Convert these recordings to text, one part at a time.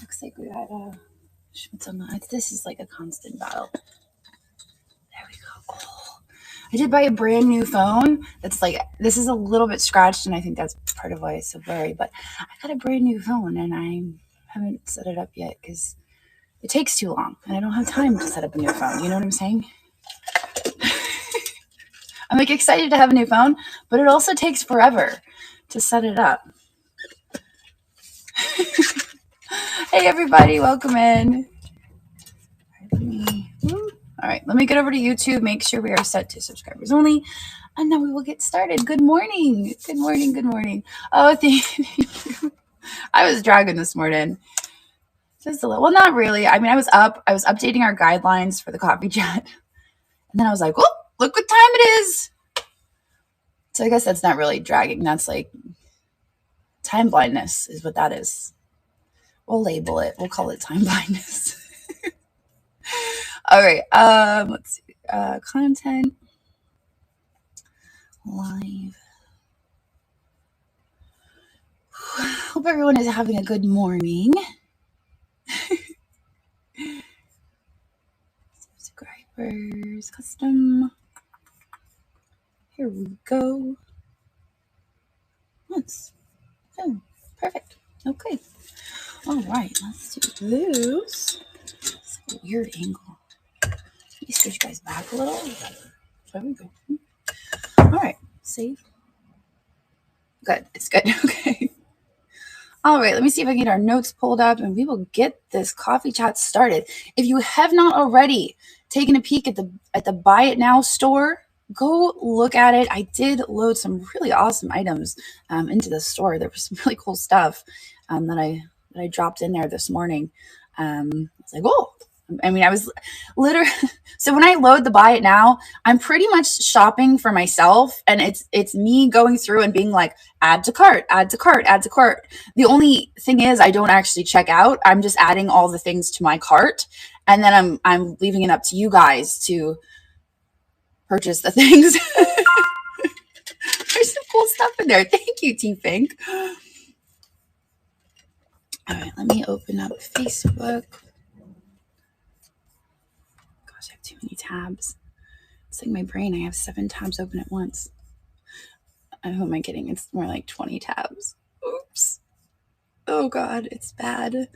Looks like we got schmitz on the. This is like a constant battle. There we go. Oh. I did buy a brand new phone. That's like, this is a little bit scratched, and I think that's part of why it's so blurry. But I got a brand new phone, and I haven't set it up yet because it takes too long, and I don't have time to set up a new phone. You know what I'm saying? I'm like excited to have a new phone, but it also takes forever to set it up. Hey everybody, welcome in. All right, let me get over to YouTube, make sure we are set to subscribers only, and then we will get started. Good morning. Good morning. Good morning. Oh, thank you. I was dragging this morning. Just a little. Well, not really. I mean, I was up. I was updating our guidelines for the coffee chat. And then I was like, oh, look what time it is. So I guess that's not really dragging. That's like time blindness is what that is. We'll label it. We'll call it time blindness. All right. Let's see. Content. Live. Hope everyone is having a good morning. Subscribers. Custom. Here we go. Once. Oh, perfect. Okay. All right. Let's do this. It's like a weird angle. Let me switch you guys back a little. There we go. All right. Save. Good. It's good. Okay. All right. Let me see if I can get our notes pulled up, and we will get this coffee chat started. If you have not already taken a peek at the Buy It Now store, go look at it. I did load some really awesome items into the store. There was some really cool stuff that I dropped in there this morning. I was like, oh, I mean, I was literally, so when I load the Buy It Now, I'm pretty much shopping for myself, and it's me going through and being like, add to cart, add to cart, add to cart. The only thing is I don't actually check out. I'm just adding all the things to my cart, and then I'm leaving it up to you guys to purchase the things. There's some cool stuff in there. Thank you, T-Fink. All right, let me open up Facebook. Gosh, I have too many tabs. It's like my brain. I have 7 tabs open at once. Who am I kidding? It's more like 20 tabs. Oops. Oh, God, it's bad.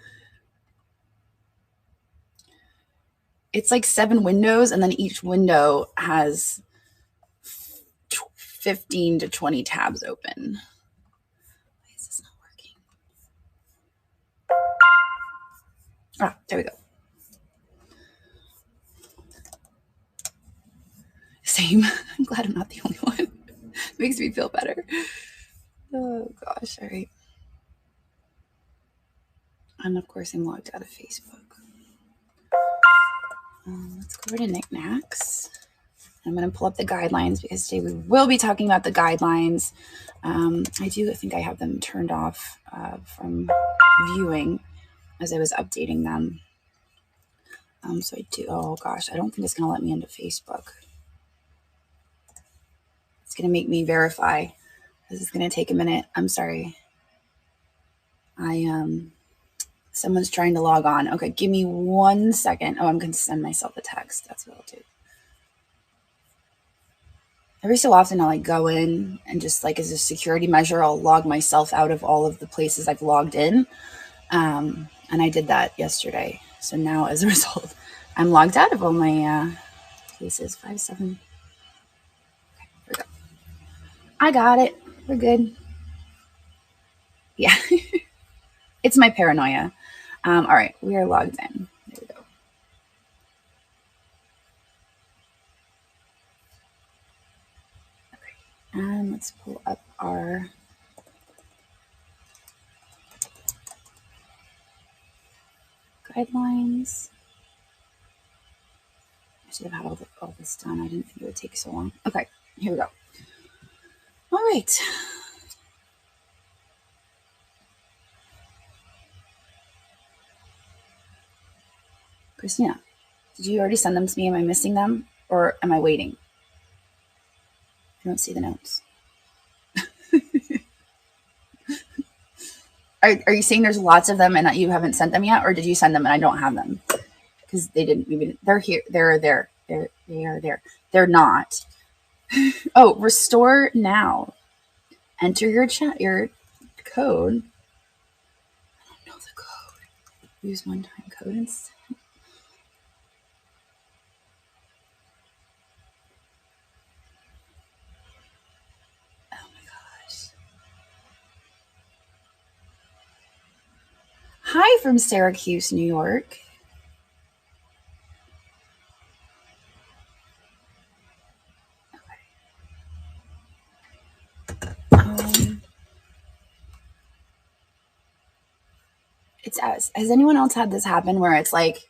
It's like 7 windows, and then each window has 15 to 20 tabs open. Why is this not working? Ah, there we go. Same. I'm glad I'm not the only one. Makes me feel better. Oh, gosh. All right. And, of course, I'm logged out of Facebook. Let's go over to Niknax. I'm going to pull up the guidelines because today we will be talking about the guidelines. I think I have them turned off from viewing as I was updating them. So I do, oh gosh, I don't think it's going to let me into Facebook. It's going to make me verify. This is going to take a minute. I'm sorry. Someone's trying to log on. Okay, give me 1 second. Oh, I'm going to send myself a text. That's what I'll do. Every so often I'll like go in and just like as a security measure, I'll log myself out of all of the places I've logged in. And I did that yesterday. So now as a result, I'm logged out of all my places. 5, 7. Okay, here we go. I got it. We're good. Yeah. It's my paranoia. All right. We are logged in. There we go. Okay. And let's pull up our guidelines. I should have had all this done. I didn't think it would take so long. Okay. Here we go. All right. Christina, did you already send them to me? Am I missing them or am I waiting? I don't see the notes. Are you saying there's lots of them and that you haven't sent them yet, or did you send them and I don't have them? Because they didn't. Maybe they're here. They're there. They are there. They're not. Oh, restore now. Enter your code. I don't know the code. Use one-time code and send. Oh my gosh. Hi from Syracuse, New York. Has anyone else had this happen where it's like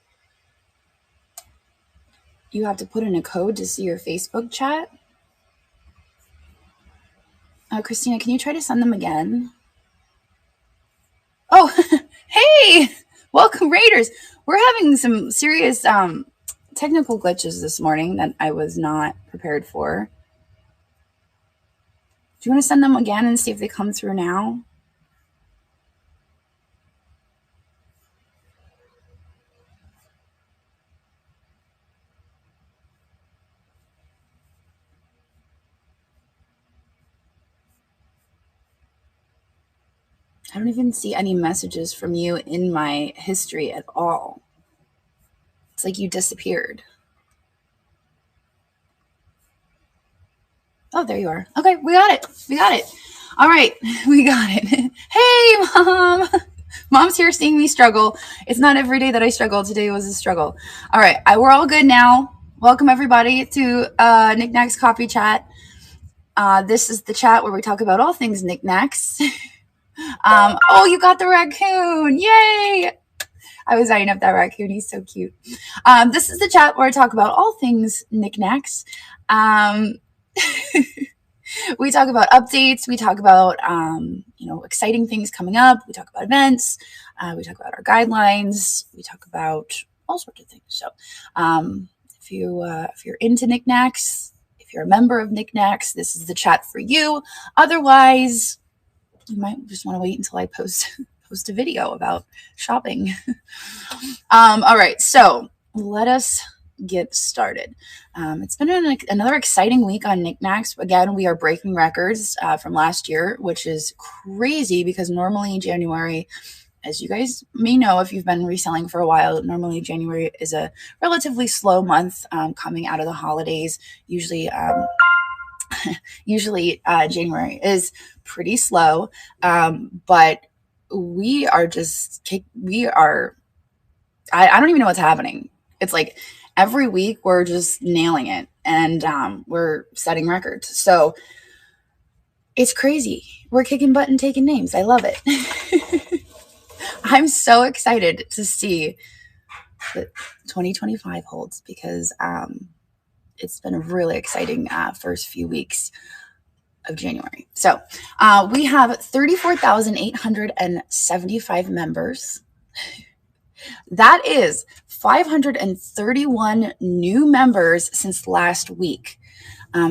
you have to put in a code to see your Facebook chat? Christina, can you try to send them again? Oh, hey, welcome Raiders. We're having some serious technical glitches this morning that I was not prepared for. Do you want to send them again and see if they come through now? I don't even see any messages from you in my history at all. It's like you disappeared. Oh, there you are. Okay, we got it. We got it. All right, we got it. Hey, Mom. Mom's here seeing me struggle. It's not every day that I struggle. Today was a struggle. All right, we're all good now. Welcome, everybody, to Niknax Coffee Chat. This is the chat where we talk about all things Niknax. Oh, you got the raccoon. Yay. I was eyeing up that raccoon. He's so cute. This is the chat where I talk about all things Niknax. We talk about updates. We talk about, exciting things coming up. We talk about events. We talk about our guidelines. We talk about all sorts of things. So if you're into Niknax, if you're a member of Niknax, this is the chat for you. Otherwise, you might just want to wait until I post a video about shopping. All right, so let us get started. It's been another exciting week on Niknax. Again, we are breaking records from last year, which is crazy because normally January, as you guys may know if you've been reselling for a while, normally January is a relatively slow month coming out of the holidays. Usually January is pretty slow, but we are I don't even know what's happening. It's like every week we're just nailing it and we're setting records. So it's crazy. We're kicking butt and taking names. I love it. I'm so excited to see what 2025 holds because it's been a really exciting first few weeks of January. So we have 34,875 members. That is 531 new members since last week.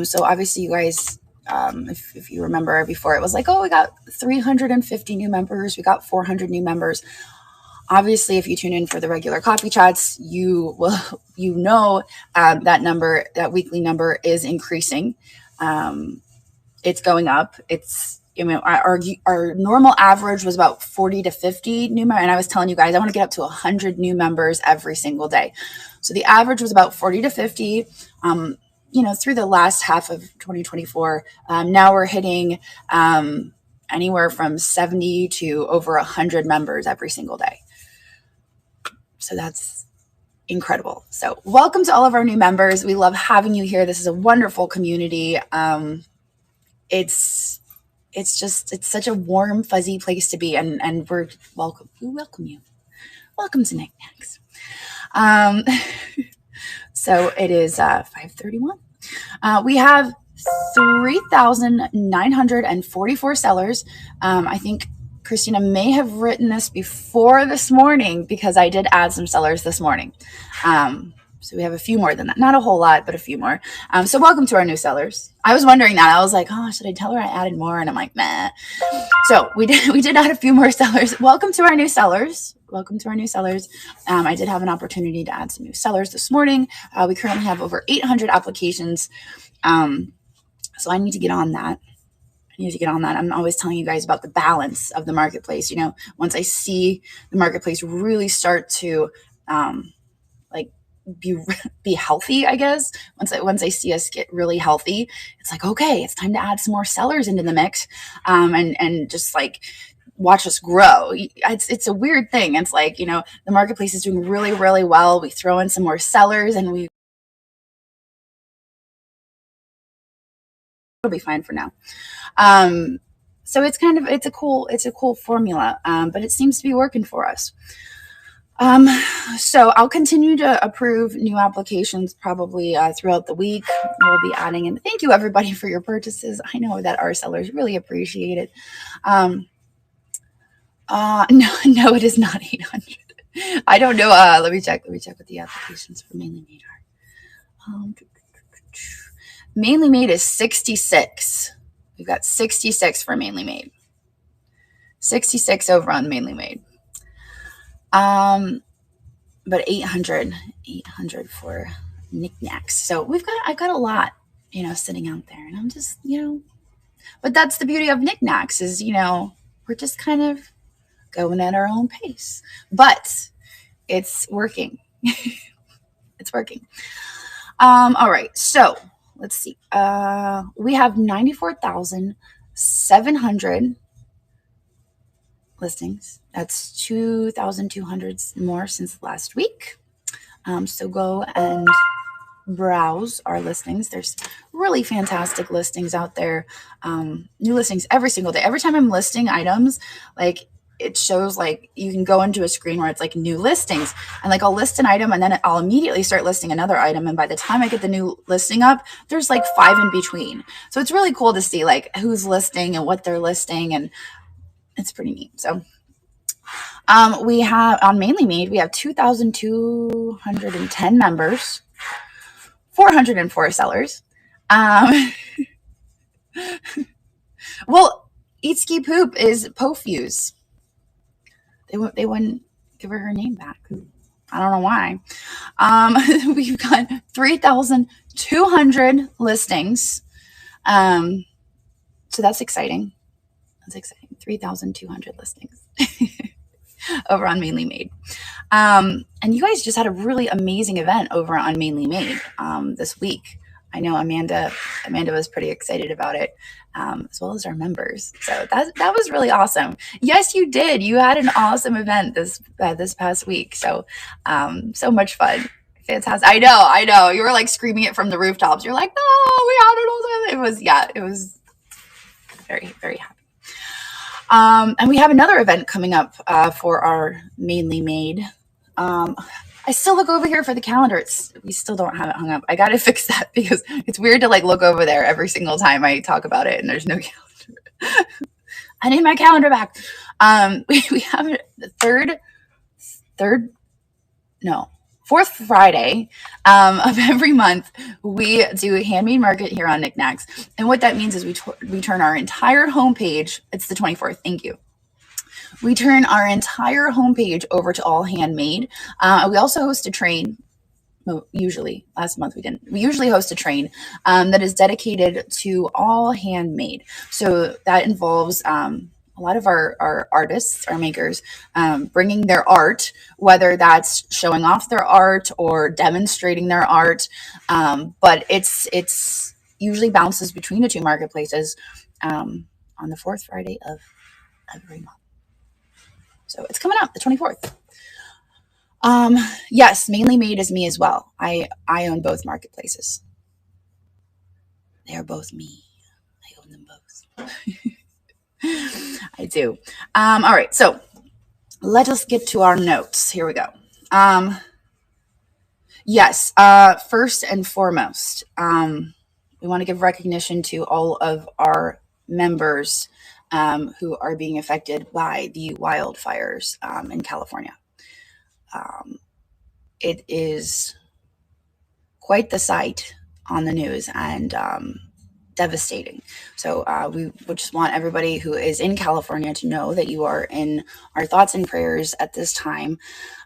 So obviously you guys, if you remember before, it was like, oh, we got 350 new members. We got 400 new members. Obviously, if you tune in for the regular coffee chats, that weekly number is increasing. It's going up. Our normal average was about 40 to 50 new members. And I was telling you guys, I want to get up to 100 new members every single day. So the average was about 40 to 50, through the last half of 2024. Now we're hitting anywhere from 70 to over 100 members every single day. So that's incredible. So welcome to all of our new members. We love having you here. This is a wonderful community. It's such a warm, fuzzy place to be, and we welcome you. Welcome to Niknax. So it is 5:31. We have 3,944 sellers. I think Christina may have written this before this morning because I did add some sellers this morning. So we have a few more than that. Not a whole lot, but a few more. So welcome to our new sellers. I was wondering that. I was like, oh, should I tell her I added more? And I'm like, nah. So we did add a few more sellers. Welcome to our new sellers. Welcome to our new sellers. I did have an opportunity to add some new sellers this morning. We currently have over 800 applications. So I need to get on that. I'm always telling you guys about the balance of the marketplace. You know, once I see the marketplace really start to like be healthy, I guess, once I see us get really healthy, it's like, okay, it's time to add some more sellers into the mix, and just like watch us grow. It's a weird thing. It's like, you know, the marketplace is doing really, really well. We throw in some more sellers and it'll be fine for now. So it's a cool formula, but it seems to be working for us. So I'll continue to approve new applications probably throughout the week. We'll be adding in. Thank you everybody for your purchases. I know that our sellers really appreciate it. No, it is not 800. I don't know. Let me check what the applications for Mainly Made are. Mainly Made is 66. We've got 66 for Mainly Made. 66 over on Mainly Made. But 800 for Niknax. So I've got a lot, you know, sitting out there, and I'm just, you know, but that's the beauty of Niknax is, you know, we're just kind of going at our own pace, but it's working. It's working. All right. So let's see. We have 94,700 listings. That's 2,200 more since last week. So go and browse our listings. There's really fantastic listings out there. New listings every single day. Every time I'm listing items, like it shows like you can go into a screen where it's like new listings, and like I'll list an item and then I'll immediately start listing another item. And by the time I get the new listing up, there's like 5 in between. So it's really cool to see like who's listing and what they're listing, and it's pretty neat. So we have on Mainly Made, we have 2,210 members, 404 sellers. Well, Eat Ski Poop is Pofuse. They wouldn't give her name back. I don't know why. We've got 3,200 listings. So that's exciting. 3,200 listings over on Mainly Made. And you guys just had a really amazing event over on Mainly Made this week. I know Amanda was pretty excited about it, as well as our members. So that was really awesome. Yes, you did. You had an awesome event this past week. So so much fun. Fantastic. I know. You were like screaming it from the rooftops. You're like, no, we had it all. It was very, very happy. And we have another event coming up for our Mainly Made. I still look over here for the calendar. We still don't have it hung up. I got to fix that because it's weird to like look over there every single time I talk about it and there's no calendar. I need my calendar back. We have the fourth Friday of every month. We do Handmade Market here on Niknax. And what that means is we turn our entire homepage. It's the 24th. Thank you. We turn our entire homepage over to all handmade. We also host a train. Usually, last month we didn't. We usually host a train that is dedicated to all handmade. So that involves a lot of our artists, our makers, bringing their art, whether that's showing off their art or demonstrating their art. But it's usually bounces between the two marketplaces on the fourth Friday of every month. So it's coming up, the 24th. Yes, Mainly Made is me as well. I own both marketplaces. They are both me. I own them both. I do. All right, so let us get to our notes. Here we go. Yes, first and foremost, we want to give recognition to all of our members who are being affected by the wildfires in California. It is quite the sight on the news, and devastating. So we would just want everybody who is in California to know that you are in our thoughts and prayers at this time.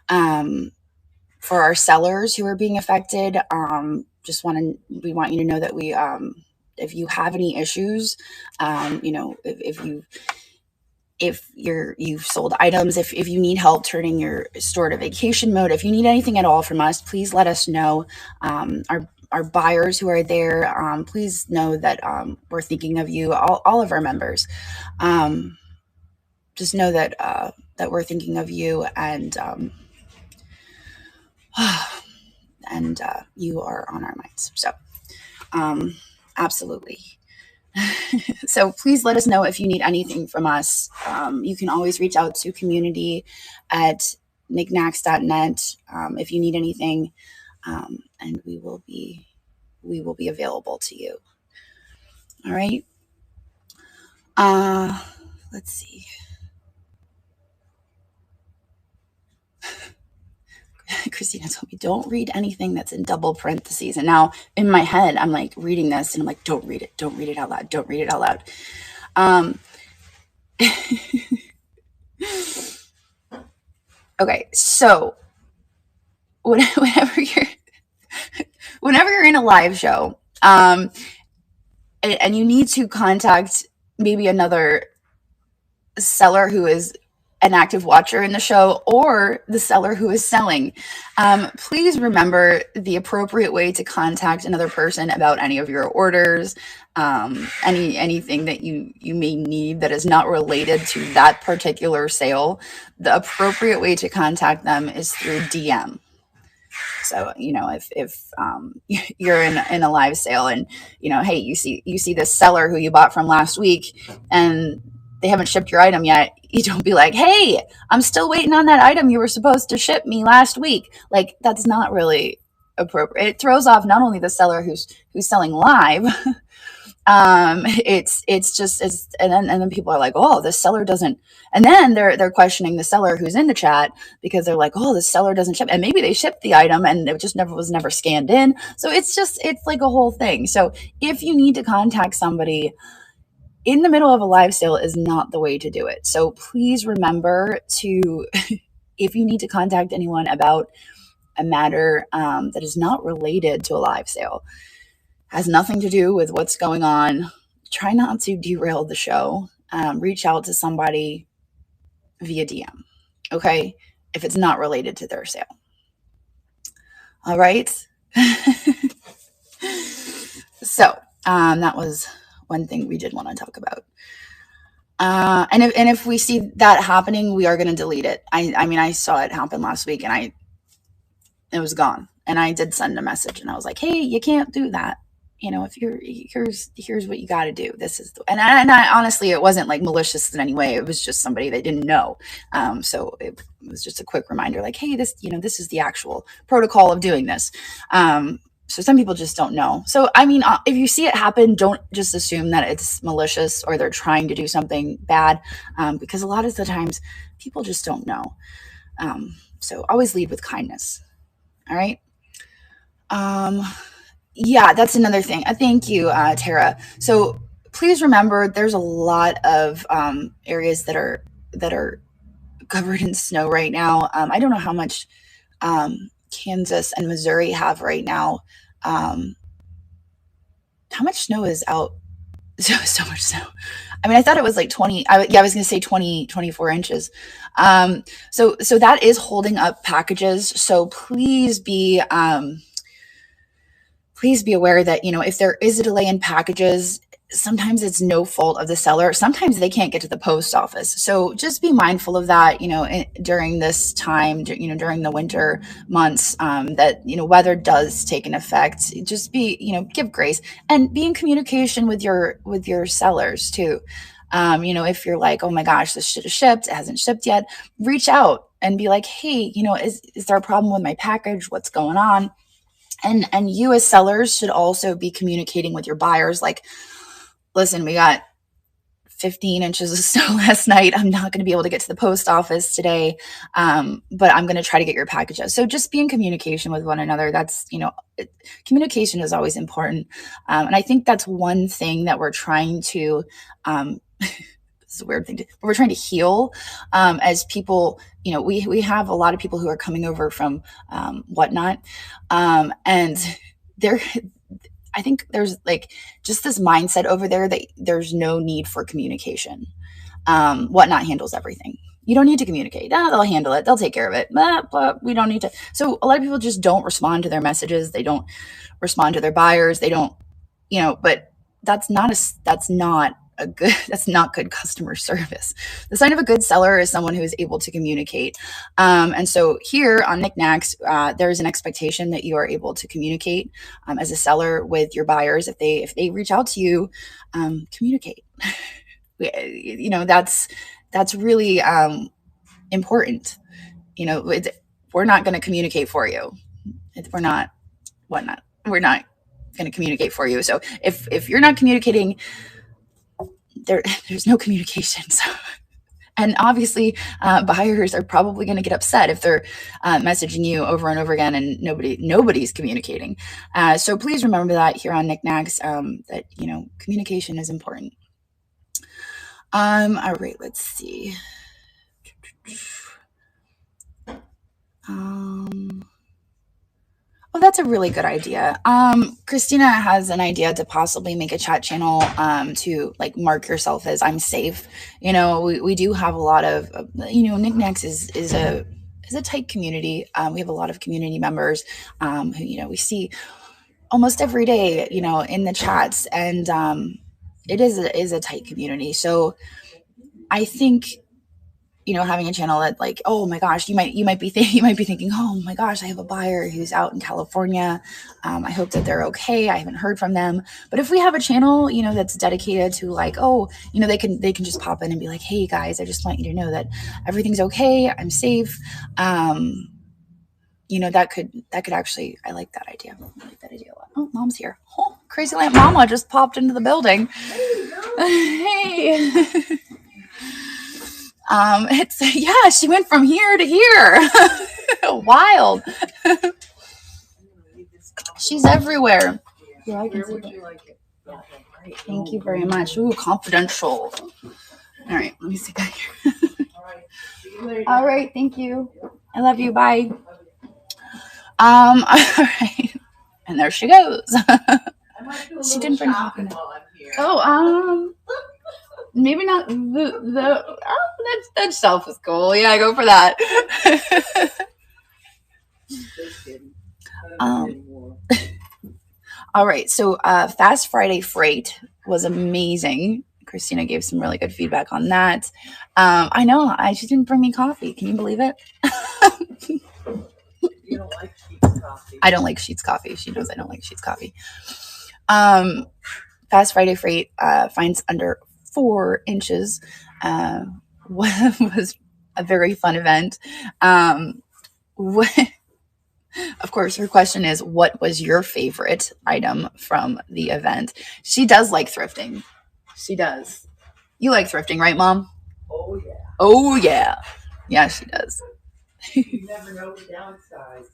For our sellers who are being affected, we want you to know that if you have any issues, if you've sold items, if you need help turning your store to vacation mode, if you need anything at all from us, please let us know. Our buyers who are there, please know that we're thinking of you, all of our members. Just know that we're thinking of you, and you are on our minds. So absolutely. So please let us know if you need anything from us. You can always reach out to community@niknax.net if you need anything, and we will be available to you. All right. Let's see. Christina told me, don't read anything that's in double parentheses. And now in my head, I'm like reading this and I'm like, don't read it out loud. Don't read it out loud. Okay. So whenever you're in a live show, and you need to contact maybe another seller who is an active watcher in the show, or the seller who is selling, please remember the appropriate way to contact another person about any of your orders, anything that you may need that is not related to that particular sale. The appropriate way to contact them is through DM. So, if you're in a live sale and, hey, you see this seller who you bought from last week and they haven't shipped your item yet, you don't be like, hey, I'm still waiting on that item you were supposed to ship me last week. Like, that's not really appropriate. It throws off not only the seller who's selling live, and then people are like, oh, the seller doesn't, and then they're questioning the seller who's in the chat because they're like, oh, the seller doesn't ship, and maybe they shipped the item and it just was never scanned in. So it's like a whole thing. So if you need to contact somebody in the middle of a live sale, is not the way to do it. So please remember to, if you need to contact anyone about a matter that is not related to a live sale, has nothing to do with what's going on, try not to derail the show. Reach out to somebody via DM, okay? If it's not related to their sale. All right. So that was one thing we did want to talk about. And if we see that happening, we are going to delete it. I mean, I saw it happen last week and it was gone. And I did send a message and I was like, hey, you can't do that. If here's what you got to do. This is, and I honestly, it wasn't like malicious in any way. It was just somebody that didn't know. So it was just a quick reminder, like, hey, this is the actual protocol of doing this. So some people just don't know. So, I mean, if you see it happen, don't just assume that it's malicious or they're trying to do something bad, because a lot of the times people just don't know. So always lead with kindness. All right. Yeah, that's another thing. Thank you, Tara. So please remember, there's a lot of areas that are covered in snow right now. I don't know how much Kansas and Missouri have right now. How much snow is out? So much snow. I mean, I thought it was like 20. I was going to say 24 inches. So that is holding up packages. So please be aware that, if there is a delay in packages, sometimes it's no fault of the seller. Sometimes they can't get to the post office. So just be mindful of that, during this time, during the winter months, that, weather does take an effect. Just be, give grace and be in communication with your sellers too. If you're like, oh my gosh, this should have shipped, it hasn't shipped yet, reach out and be like, hey, is there a problem with my package? What's going on? And you as sellers should also be communicating with your buyers, like, listen, we got 15 inches of snow last night. I'm not going to be able to get to the post office today, but I'm going to try to get your packages. So just be in communication with one another. That's, communication is always important. And I think that's one thing that we're trying to, this is a weird thing, we're trying to heal as people. We have a lot of people who are coming over from whatnot, and they're, I think there's like just this mindset over there that there's no need for communication. Whatnot handles everything. You don't need to communicate. They'll handle it. They'll take care of it. But we don't need to. So a lot of people just don't respond to their messages. They don't respond to their buyers. They don't, but that's not good customer service. The sign of a good seller is someone who is able to communicate. And so here on Niknax, there's an expectation that you are able to communicate as a seller with your buyers. If they reach out to you, communicate. That's really important. We're not going to communicate for you. We're not going to communicate for you. So if you're not communicating, there's no communication. So, and obviously, buyers are probably going to get upset if they're messaging you over and over again and nobody's communicating. So please remember that here on Niknax, that communication is important. All right, let's see. Oh, that's a really good idea. Christina has an idea to possibly make a chat channel to like mark yourself as I'm safe. We do have a lot of, Niknax is a tight community. We have a lot of community members who, we see almost every day, in the chats, and it is a tight community. So I think, having a channel that like, oh my gosh, you might be thinking, oh my gosh, I have a buyer who's out in California. I hope that they're okay. I haven't heard from them. But if we have a channel, that's dedicated to like, they can just pop in and be like, hey guys, I just want you to know that everything's okay. I'm safe. That could actually, I like that idea. I like that idea a lot. Oh, mom's here. Oh, Crazy Lamp Mama just popped into the building. Hey. She went from here to here. Wild. She's everywhere. Yeah, I can see that. Yeah, great. Thank you very much. Ooh, confidential. All right, let me see back here. All right, thank you. I love you. Bye. All right. And there she goes. She didn't bring coffee. Oh, maybe not that shelf is cool. Yeah, go for that. All right. So Fast Friday Freight was amazing. Christina gave some really good feedback on that. I know. She didn't bring me coffee. Can you believe it? You don't like Sheetz coffee. I don't like Sheetz coffee. She knows I don't like Sheetz coffee. Fast Friday Freight finds under 4 inches was a very fun event. Of course, her question is, what was your favorite item from the event? She does like thrifting. She does. You like thrifting, right, Mom? Oh, yeah. Oh, yeah. Yeah, she does. You never know the downside.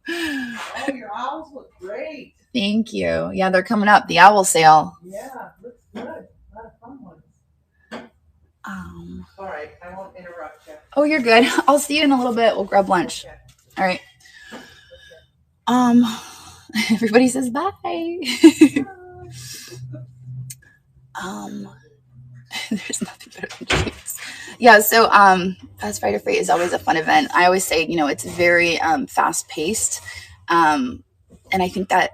Oh, your owls look great. Thank you. Yeah, they're coming up. The owl sale. Yeah, looks good. A lot of fun ones. All right, I won't interrupt you. Oh, you're good. I'll see you in a little bit. We'll grab lunch. Okay. All right. Everybody says bye. There's nothing better than Sheetz. Yeah, so Fast Friday Freight is always a fun event. I always say, it's very fast paced. And I think that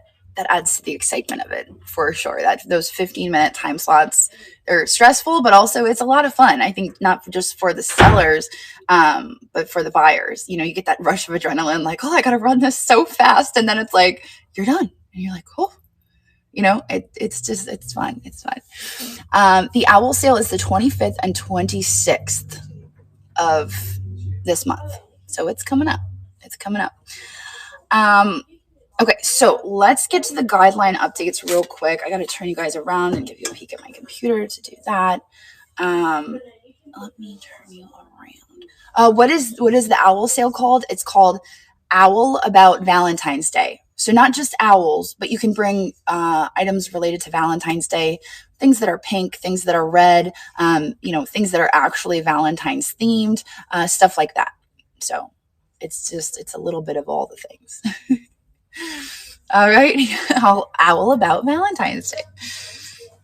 adds to the excitement of it for sure. That those 15-minute time slots are stressful, but also it's a lot of fun. I think not just for the sellers, but for the buyers. You get that rush of adrenaline, like, oh, I got to run this so fast. And then it's like, you're done. And you're like, oh, it's fun. It's fun. The owl sale is the 25th and 26th of this month. So it's coming up. Okay, so let's get to the guideline updates real quick. I got to turn you guys around and give you a peek at my computer to do that. Let me turn you around. What is the owl sale called? It's called Owl About Valentine's Day. So not just owls, but you can bring items related to Valentine's Day, things that are pink, things that are red, things that are actually Valentine's themed, stuff like that. So it's a little bit of all the things. All right, owl about Valentine's Day.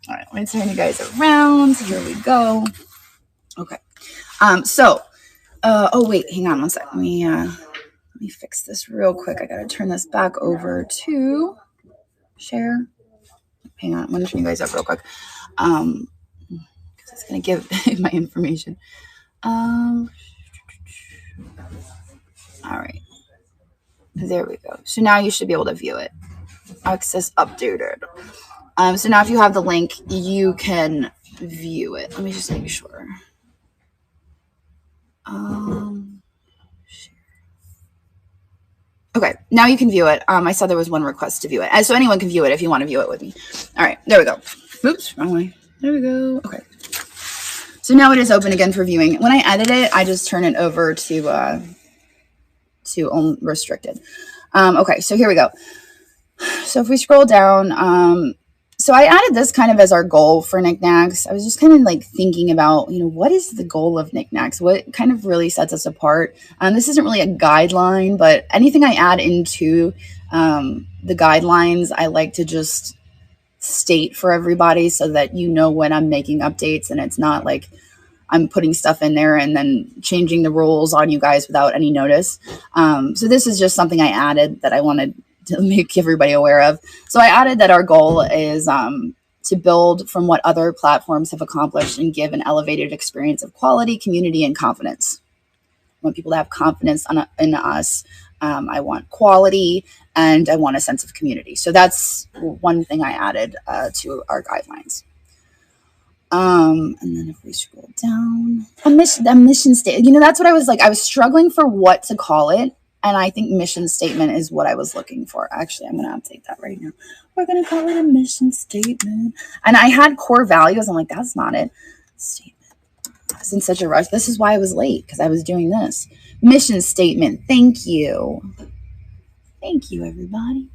All right, let me turn you guys around. Here we go. Okay. Oh wait, hang on one sec. Let me fix this real quick. I gotta turn this back over to share. Hang on, I'm gonna turn you guys up real quick. Because it's gonna give my information. All right. There we go. So now you should be able to view it. Access updated. So now if you have the link, you can view it. Let me just make sure. Okay, now you can view it. I saw there was one request to view it. So anyone can view it if you want to view it with me. All right, there we go. Oops, wrong way. There we go. Okay. So now it is open again for viewing. When I edit it, I just turn it over to restricted. Okay, so here we go. So if we scroll down, so I added this kind of as our goal for Niknax. I was just kind of like thinking about, what is the goal of Niknax? What kind of really sets us apart? This isn't really a guideline, but anything I add into the guidelines, I like to just state for everybody so that when I'm making updates and it's not like I'm putting stuff in there and then changing the rules on you guys without any notice. So this is just something I added that I wanted to make everybody aware of. So I added that our goal is to build from what other platforms have accomplished and give an elevated experience of quality, community, and confidence. I want people to have confidence in us. I want quality, and I want a sense of community. So that's one thing I added to our guidelines. And then if we scroll down, a mission statement, that's what I was like. I was struggling for what to call it. And I think mission statement is what I was looking for. Actually, I'm going to update that right now. We're going to call it a mission statement. And I had core values. I'm like, that's not it. Statement. I was in such a rush. This is why I was late, because I was doing this. Mission statement. Thank you. Thank you, everybody.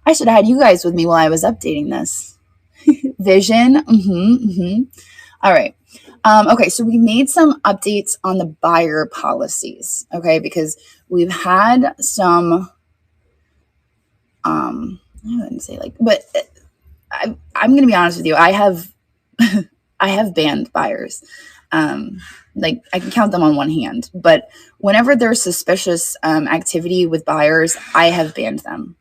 I should have had you guys with me while I was updating this. Vision. All right. Okay, so we made some updates on the buyer policies, okay, because we've had some, I wouldn't say but I'm going to be honest with you. I have banned buyers. I can count them on one hand, but whenever there's suspicious activity with buyers, I have banned them.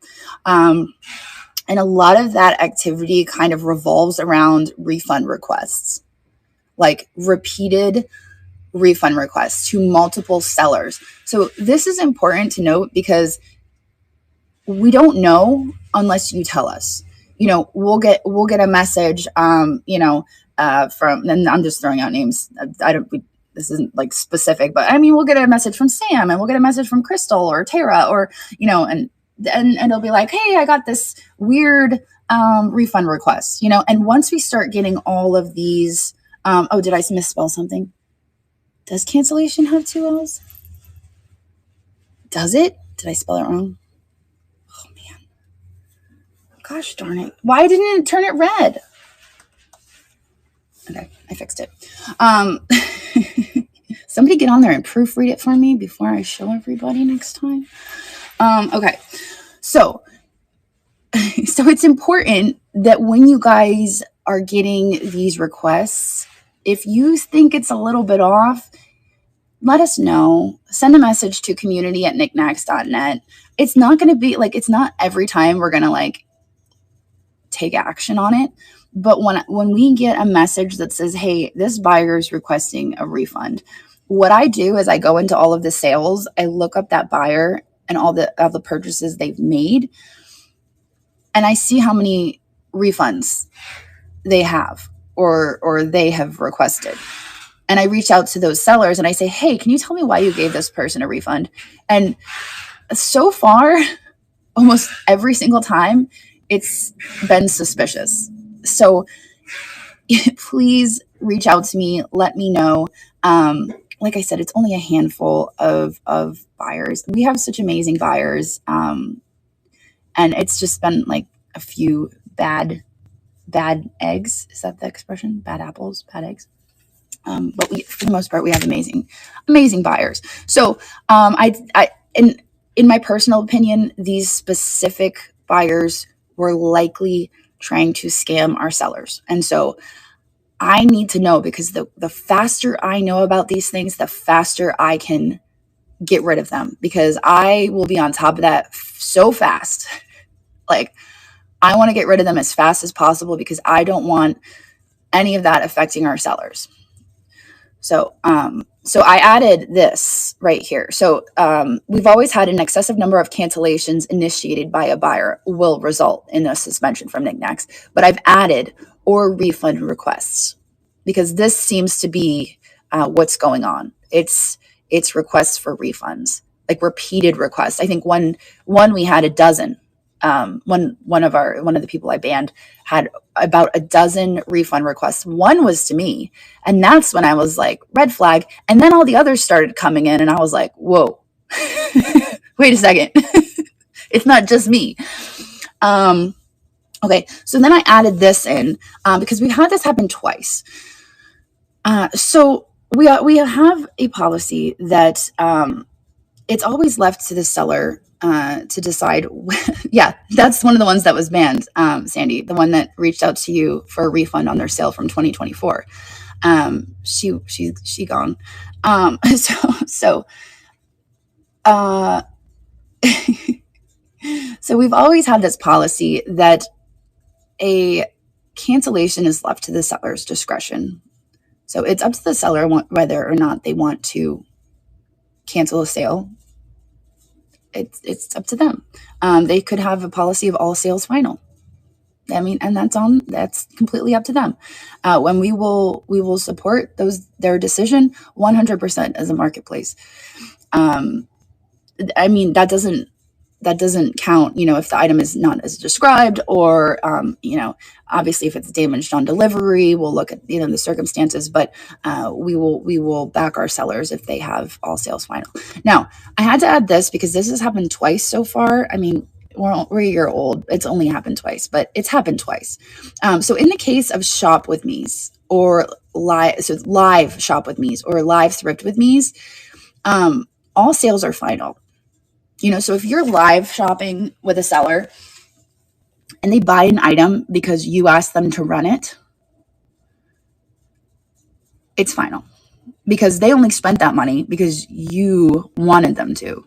And a lot of that activity kind of revolves around refund requests. Like repeated refund requests to multiple sellers. So this is important to note because we don't know unless you tell us. We'll get a message, from, and I'm just throwing out names. This isn't like specific, but we'll get a message from Sam, and we'll get a message from Crystal or Tara, or, and it'll be like, hey, I got this weird refund request, and once we start getting all of these, did I misspell something? Does cancellation have 2 L's? Does it? Did I spell it wrong? Oh, man. Gosh darn it. Why didn't it turn it red? Okay, I fixed it. Somebody get on there and proofread it for me before I show everybody next time. Okay, so it's important that when you guys are getting these requests, if you think it's a little bit off, let us know. Send a message to community@niknax.net. It's not going to be it's not every time we're going to take action on it. But when we get a message that says, hey, this buyer is requesting a refund, what I do is I go into all of the sales, I look up that buyer and all the purchases they've made, and I see how many refunds they have or they have requested. And I reach out to those sellers and I say, hey, can you tell me why you gave this person a refund? And so far, almost every single time it's been suspicious. So please reach out to me. Let me know. Like I said, it's only a handful of buyers. We have such amazing buyers. And it's just been like a few bad eggs. Is that the expression? Bad apples, bad eggs. But for the most part, we have amazing buyers. So, in my personal opinion, these specific buyers were likely trying to scam our sellers. And so I need to know, because the faster I know about these things, the faster I can get rid of them, because I will be on top of that so fast. Like, I want to get rid of them as fast as possible, because I don't want any of that affecting our sellers. So I added this right here. So we've always had an excessive number of cancellations initiated by a buyer will result in a suspension from Niknax. But I've added or refund requests, because this seems to be what's going on. It's requests for refunds, like repeated requests. I think one we had a dozen. One of the people I banned had about a dozen refund requests. One was to me, and that's when I was like, red flag. And then all the others started coming in, and I was like, whoa, wait a second. It's not just me. Okay, so then I added this in because we've had this happen twice. So we have a policy that it's always left to the seller to decide. Yeah, that's one of the ones that was banned, Sandy, the one that reached out to you for a refund on their sale from 2024. She gone. So we've always had this policy that a cancellation is left to the seller's discretion. So it's up to the seller whether or not they want to cancel a sale. It's up to them. They could have a policy of all sales final. I mean, and that's completely up to them. When we will support their decision 100% as a marketplace. I mean, that doesn't count, if the item is not as described, or, obviously if it's damaged on delivery, we'll look at, the circumstances, but we will back our sellers if they have all sales final. Now, I had to add this because this has happened twice so far. I mean, we're a year old. It's only happened twice, but it's happened twice. So in the case of shop with me's or live shop with me's or live thrift with me's, all sales are final. So if you're live shopping with a seller and they buy an item because you asked them to run it, it's final, because they only spent that money because you wanted them to.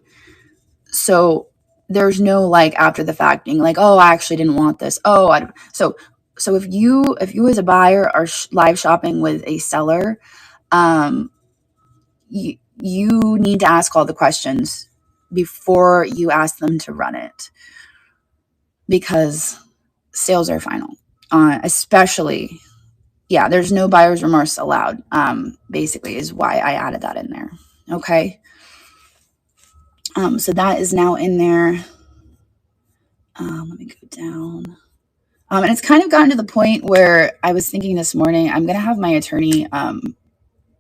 So there's no after the fact being like, oh, I actually didn't want this. So if you as a buyer are live shopping with a seller, you need to ask all the questions before you ask them to run it, because sales are final. Especially, there's no buyer's remorse allowed, basically, is why I added that in there. Okay. So that is now in there. Let me go down. And it's kind of gotten to the point where I was thinking this morning, I'm going to have my attorney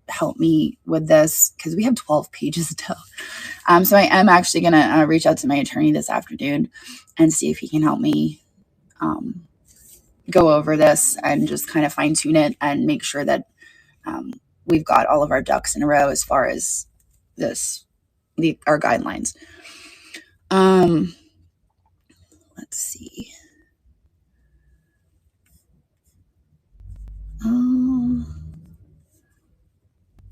help me with this, because we have 12 pages still. So I am actually going to reach out to my attorney this afternoon and see if he can help me go over this and just kind of fine tune it and make sure that we've got all of our ducks in a row as far as our guidelines. Let's see.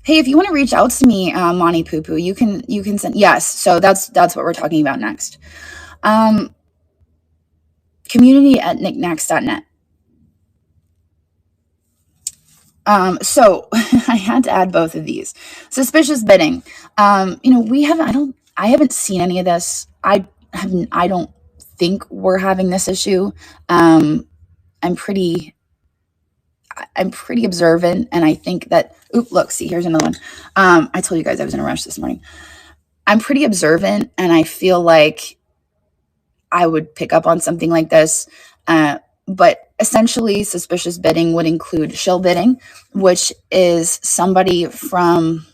Hey, if you want to reach out to me, Monty Poo Poo, you can send. Yes, so that's what we're talking about next. Community@niknax.net. So I had to add both of these. Suspicious bidding. I haven't seen any of this. I don't think we're having this issue. I'm pretty observant, and I think that, look, see, here's another one. I told you guys I was in a rush this morning. I'm pretty observant, and I feel like I would pick up on something like this. But essentially, suspicious bidding would include shill bidding, which is somebody from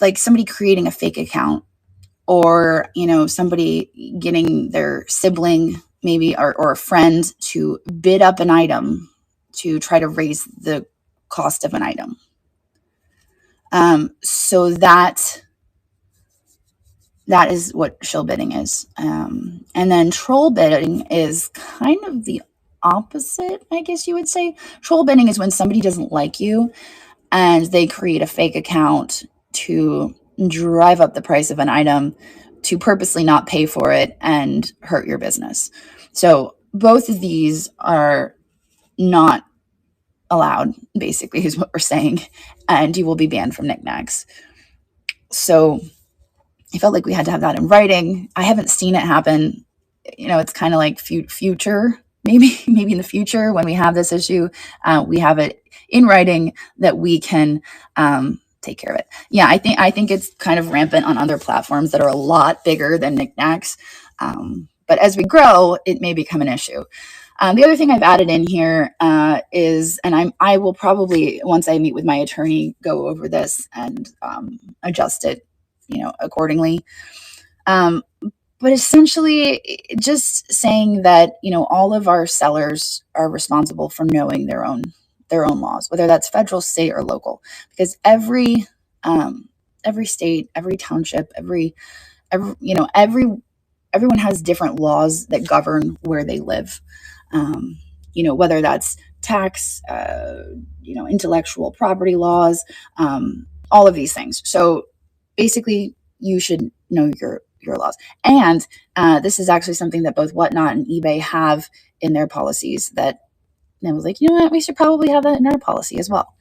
like somebody creating a fake account, or somebody getting their sibling maybe, or a friend to bid up an item to try to raise the cost of an item. So that is what shill bidding is. And then troll bidding is kind of the opposite, I guess you would say. Troll bidding is when somebody doesn't like you and they create a fake account to drive up the price of an item, to purposely not pay for it and hurt your business. So both of these are not allowed, basically, is what we're saying, and you will be banned from Niknax. So I felt like we had to have that in writing. I haven't seen it happen. It's kind of like future, maybe in the future when we have this issue, we have it in writing that we can take care of it. Yeah, I think it's kind of rampant on other platforms that are a lot bigger than Niknax. But as we grow, it may become an issue. The other thing I've added in here is, and I will probably, once I meet with my attorney, go over this and adjust it, accordingly. But essentially, just saying that, all of our sellers are responsible for knowing their own laws, whether that's federal, state, or local, because every state, every township, everyone has different laws that govern where they live. Whether that's tax, intellectual property laws, all of these things. So basically, you should know your laws. And this is actually something that both Whatnot and eBay have in their policies, that I was like, you know what, we should probably have that in our policy as well.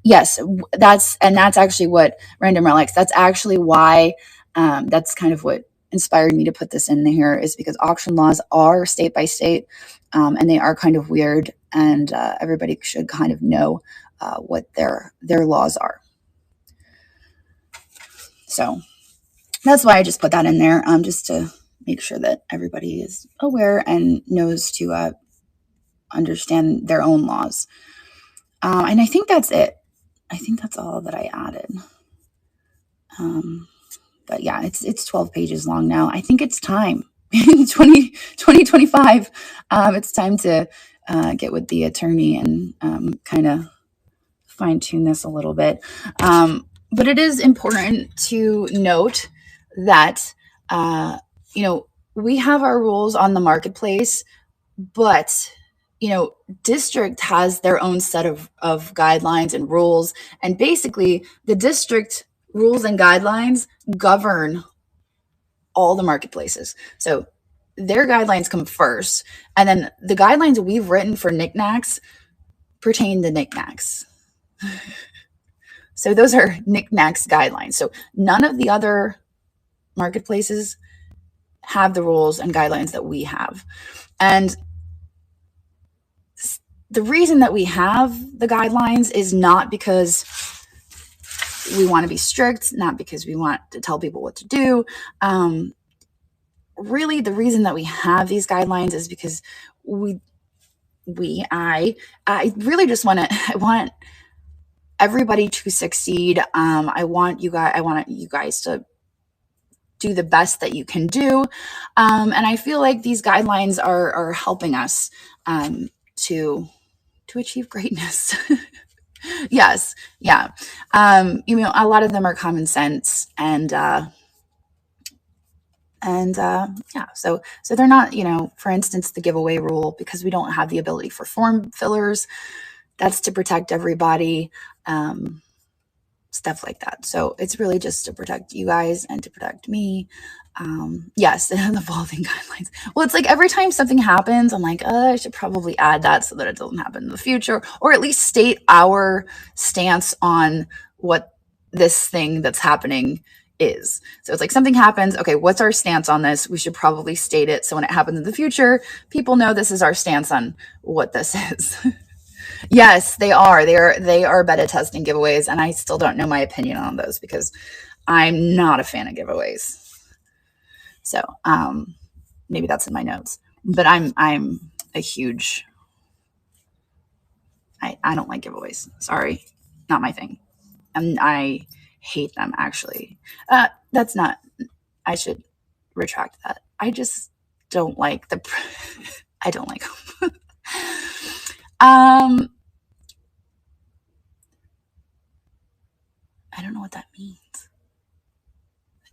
Yes, that's actually what Random Relics, that's actually why, that's kind of what inspired me to put this in here, is because auction laws are state by state, and they are kind of weird, and everybody should kind of know what their laws are. So that's why I just put that in there, just to make sure that everybody is aware and knows to understand their own laws. And I think that's it. I think that's all that I added. But yeah, it's 12 pages long now. I think it's time. 2025. It's time to get with the attorney and kind of fine tune this a little bit. But it is important to note that, we have our rules on the marketplace, but district has their own set of guidelines and rules. And basically, the district rules and guidelines govern all the marketplaces. So their guidelines come first. And then the guidelines we've written for Niknax pertain to Niknax. So those are Niknax guidelines. So none of the other marketplaces have the rules and guidelines that we have. And the reason that we have the guidelines is not because we want to be strict, not because we want to tell people what to do. Really, the reason that we have these guidelines is because I really just I want everybody to succeed. I want you guys to do the best that you can do. And I feel like these guidelines are helping us to achieve greatness. Yes. Yeah. A lot of them are common sense, and yeah, so they're not, for instance, the giveaway rule, because we don't have the ability for form fillers. That's to protect everybody, stuff like that. So it's really just to protect you guys and to protect me. Yes, and the evolving guidelines. Well, it's like every time something happens, I'm like, I should probably add that so that it doesn't happen in the future, or at least state our stance on what this thing that's happening is. So it's like something happens. Okay, what's our stance on this? We should probably state it, so when it happens in the future, people know this is our stance on what this is. Yes, they are. They are beta testing giveaways, and I still don't know my opinion on those, because I'm not a fan of giveaways. So maybe that's in my notes. But I'm a huge I don't like giveaways. Sorry. Not my thing. And I hate them actually. That's not I should retract that. I just don't like the I don't like them. I don't know what that means.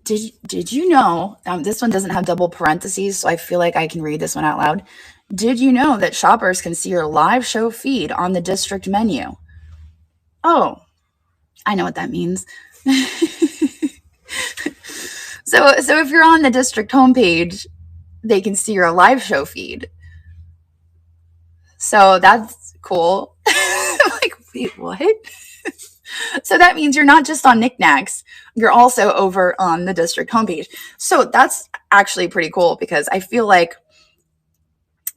Did you know, this one doesn't have double parentheses, so I feel like I can read this one out loud. Did you know that shoppers can see your live show feed on the district menu? Oh, I know what that means. So if you're on the district homepage, they can see your live show feed. So that's cool. Like, wait, what? So that means you're not just on Niknax, you're also over on the district homepage. So that's actually pretty cool because I feel like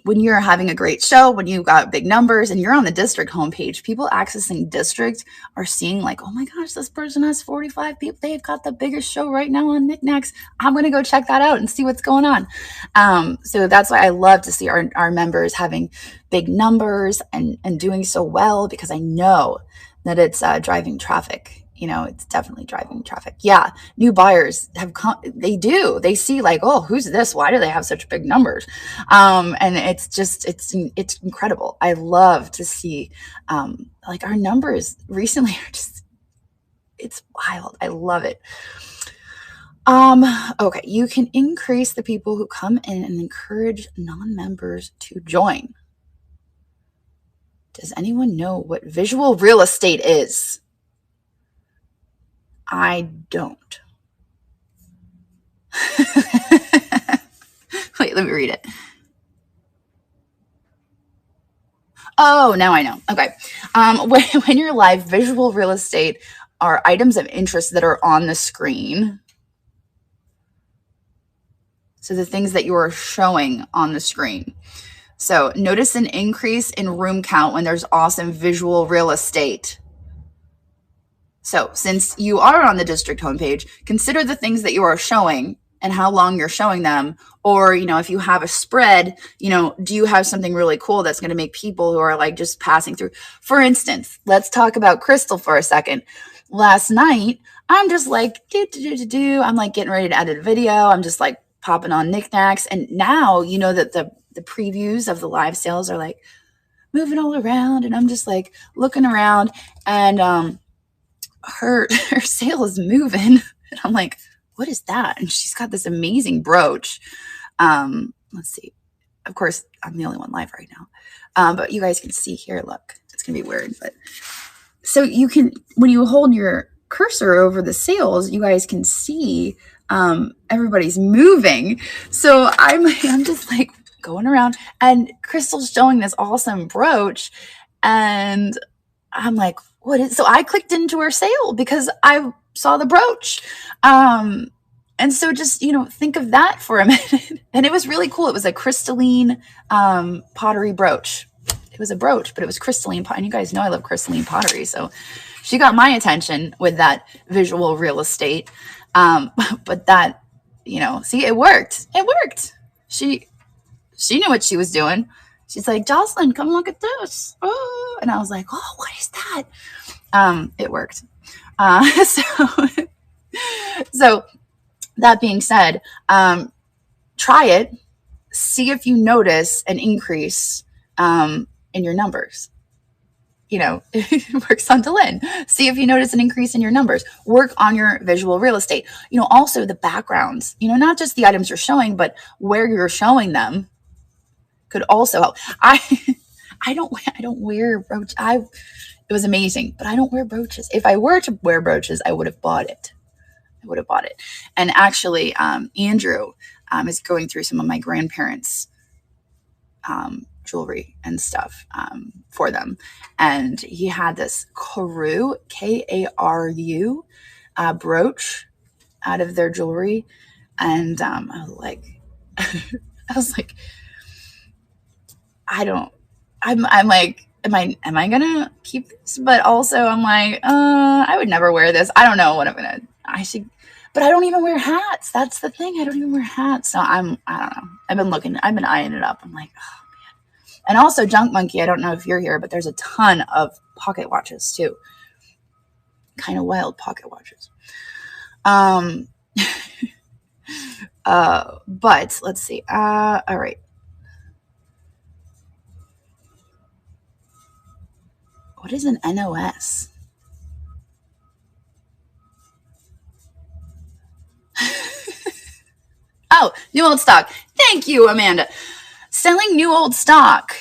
when you're having a great show, when you've got big numbers and you're on the district homepage, people accessing district are seeing like, oh my gosh, this person has 45 people. They've got the biggest show right now on Niknax. I'm going to go check that out and see what's going on. So that's why I love to see our members having big numbers and doing so well, because I know that it's driving traffic. It's definitely driving traffic. Yeah, new buyers have come. They see like, oh, who's this? Why do they have such big numbers? And it's incredible. I love to see like our numbers recently are just, it's wild. I love it. Okay, you can increase the people who come in and encourage non-members to join. Does anyone know what visual real estate is? I don't. Wait, let me read it. Oh, now I know. Okay. When you're live, visual real estate are items of interest that are on the screen. So the things that you are showing on the screen. So notice an increase in room count when there's awesome visual real estate. So since you are on the district homepage, consider the things that you are showing and how long you're showing them. Or, if you have a spread, do you have something really cool that's going to make people who are like just passing through? For instance, let's talk about Crystal for a second. Last night, I'm just like, I'm like getting ready to edit a video. I'm just like popping on Niknax. And now, that the previews of the live sales are like moving all around. And I'm just like looking around and, her sale is moving. And I'm like, what is that? And she's got this amazing brooch. Let's see. Of course, I'm the only one live right now. But you guys can see here, look, it's going to be weird. But so you can, when you hold your cursor over the sales, you guys can see everybody's moving. So I'm just like going around, and Crystal's showing this awesome brooch. And I'm like, so I clicked into her sale because I saw the brooch. And so just, think of that for a minute. And it was really cool. It was a crystalline pottery brooch. It was a brooch, but it was crystalline. And you guys know I love crystalline pottery. So she got my attention with that visual real estate. But that, see, it worked. It worked. She knew what she was doing. She's like, Jocelyn, come look at this. Oh. And I was like, oh, what is that? It worked. So that being said, try it. See if you notice an increase in your numbers. It works on Delin. See if you notice an increase in your numbers. Work on your visual real estate. Also the backgrounds, not just the items you're showing, but where you're showing them could also help. I don't wear brooch. It was amazing, but I don't wear brooches. If I were to wear brooches, I would have bought it. And actually, Andrew is going through some of my grandparents' jewelry and stuff for them. And he had this Karu, Karu, brooch out of their jewelry. And I was like, I'm like, am I gonna keep this? But also I'm like, I would never wear this. I don't know what I'm gonna, I should, but I don't even wear hats. That's the thing. I don't even wear hats. So I don't know. I've been eyeing it up. I'm like, oh man. And also Junk Monkey, I don't know if you're here, but there's a ton of pocket watches too. Kind of wild pocket watches. But let's see. All right. What is an NOS? Oh, new old stock. Thank you, Amanda. Selling new old stock.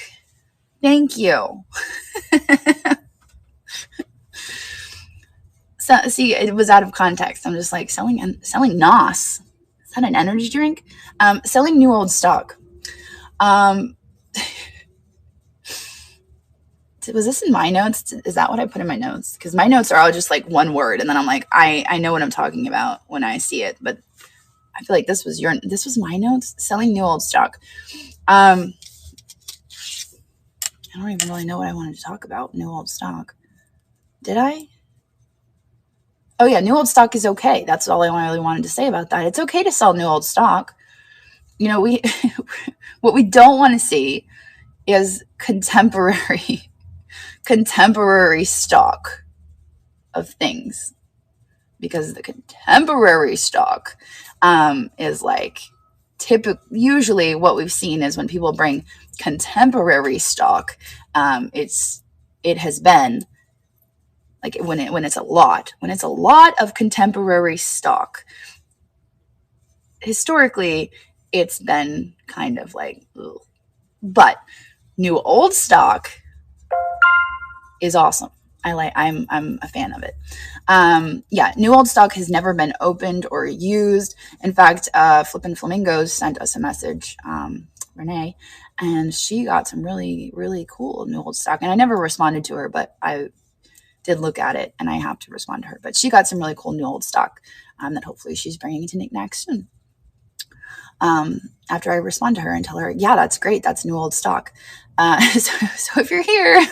Thank you. So, see, it was out of context. I'm just like selling NOS. Is that an energy drink? Selling new old stock. Was this in my notes? Is that what I put in my notes? Because my notes are all just like one word, and then I'm like, I know what I'm talking about when I see it, but I feel like this was my notes. Selling new old stock. I don't even really know what I wanted to talk about. New old stock. Did I? Oh yeah, new old stock is okay. That's all I really wanted to say about that. It's okay to sell new old stock. You know, what we don't want to see is contemporary stock of things, because the contemporary stock is like usually what we've seen is when people bring contemporary stock, it has been like when it's a lot of contemporary stock, historically it's been kind of like, ugh. But new old stock is awesome. I'm a fan of it. Yeah, new old stock has never been opened or used. In fact, Flippin' Flamingos sent us a message, Renee, and she got some really, really cool new old stock. And I never responded to her, but I did look at it, and I have to respond to her. But she got some really cool new old stock that hopefully she's bringing to Niknax soon. After I respond to her and tell her, yeah, that's great, that's new old stock. So if you're here,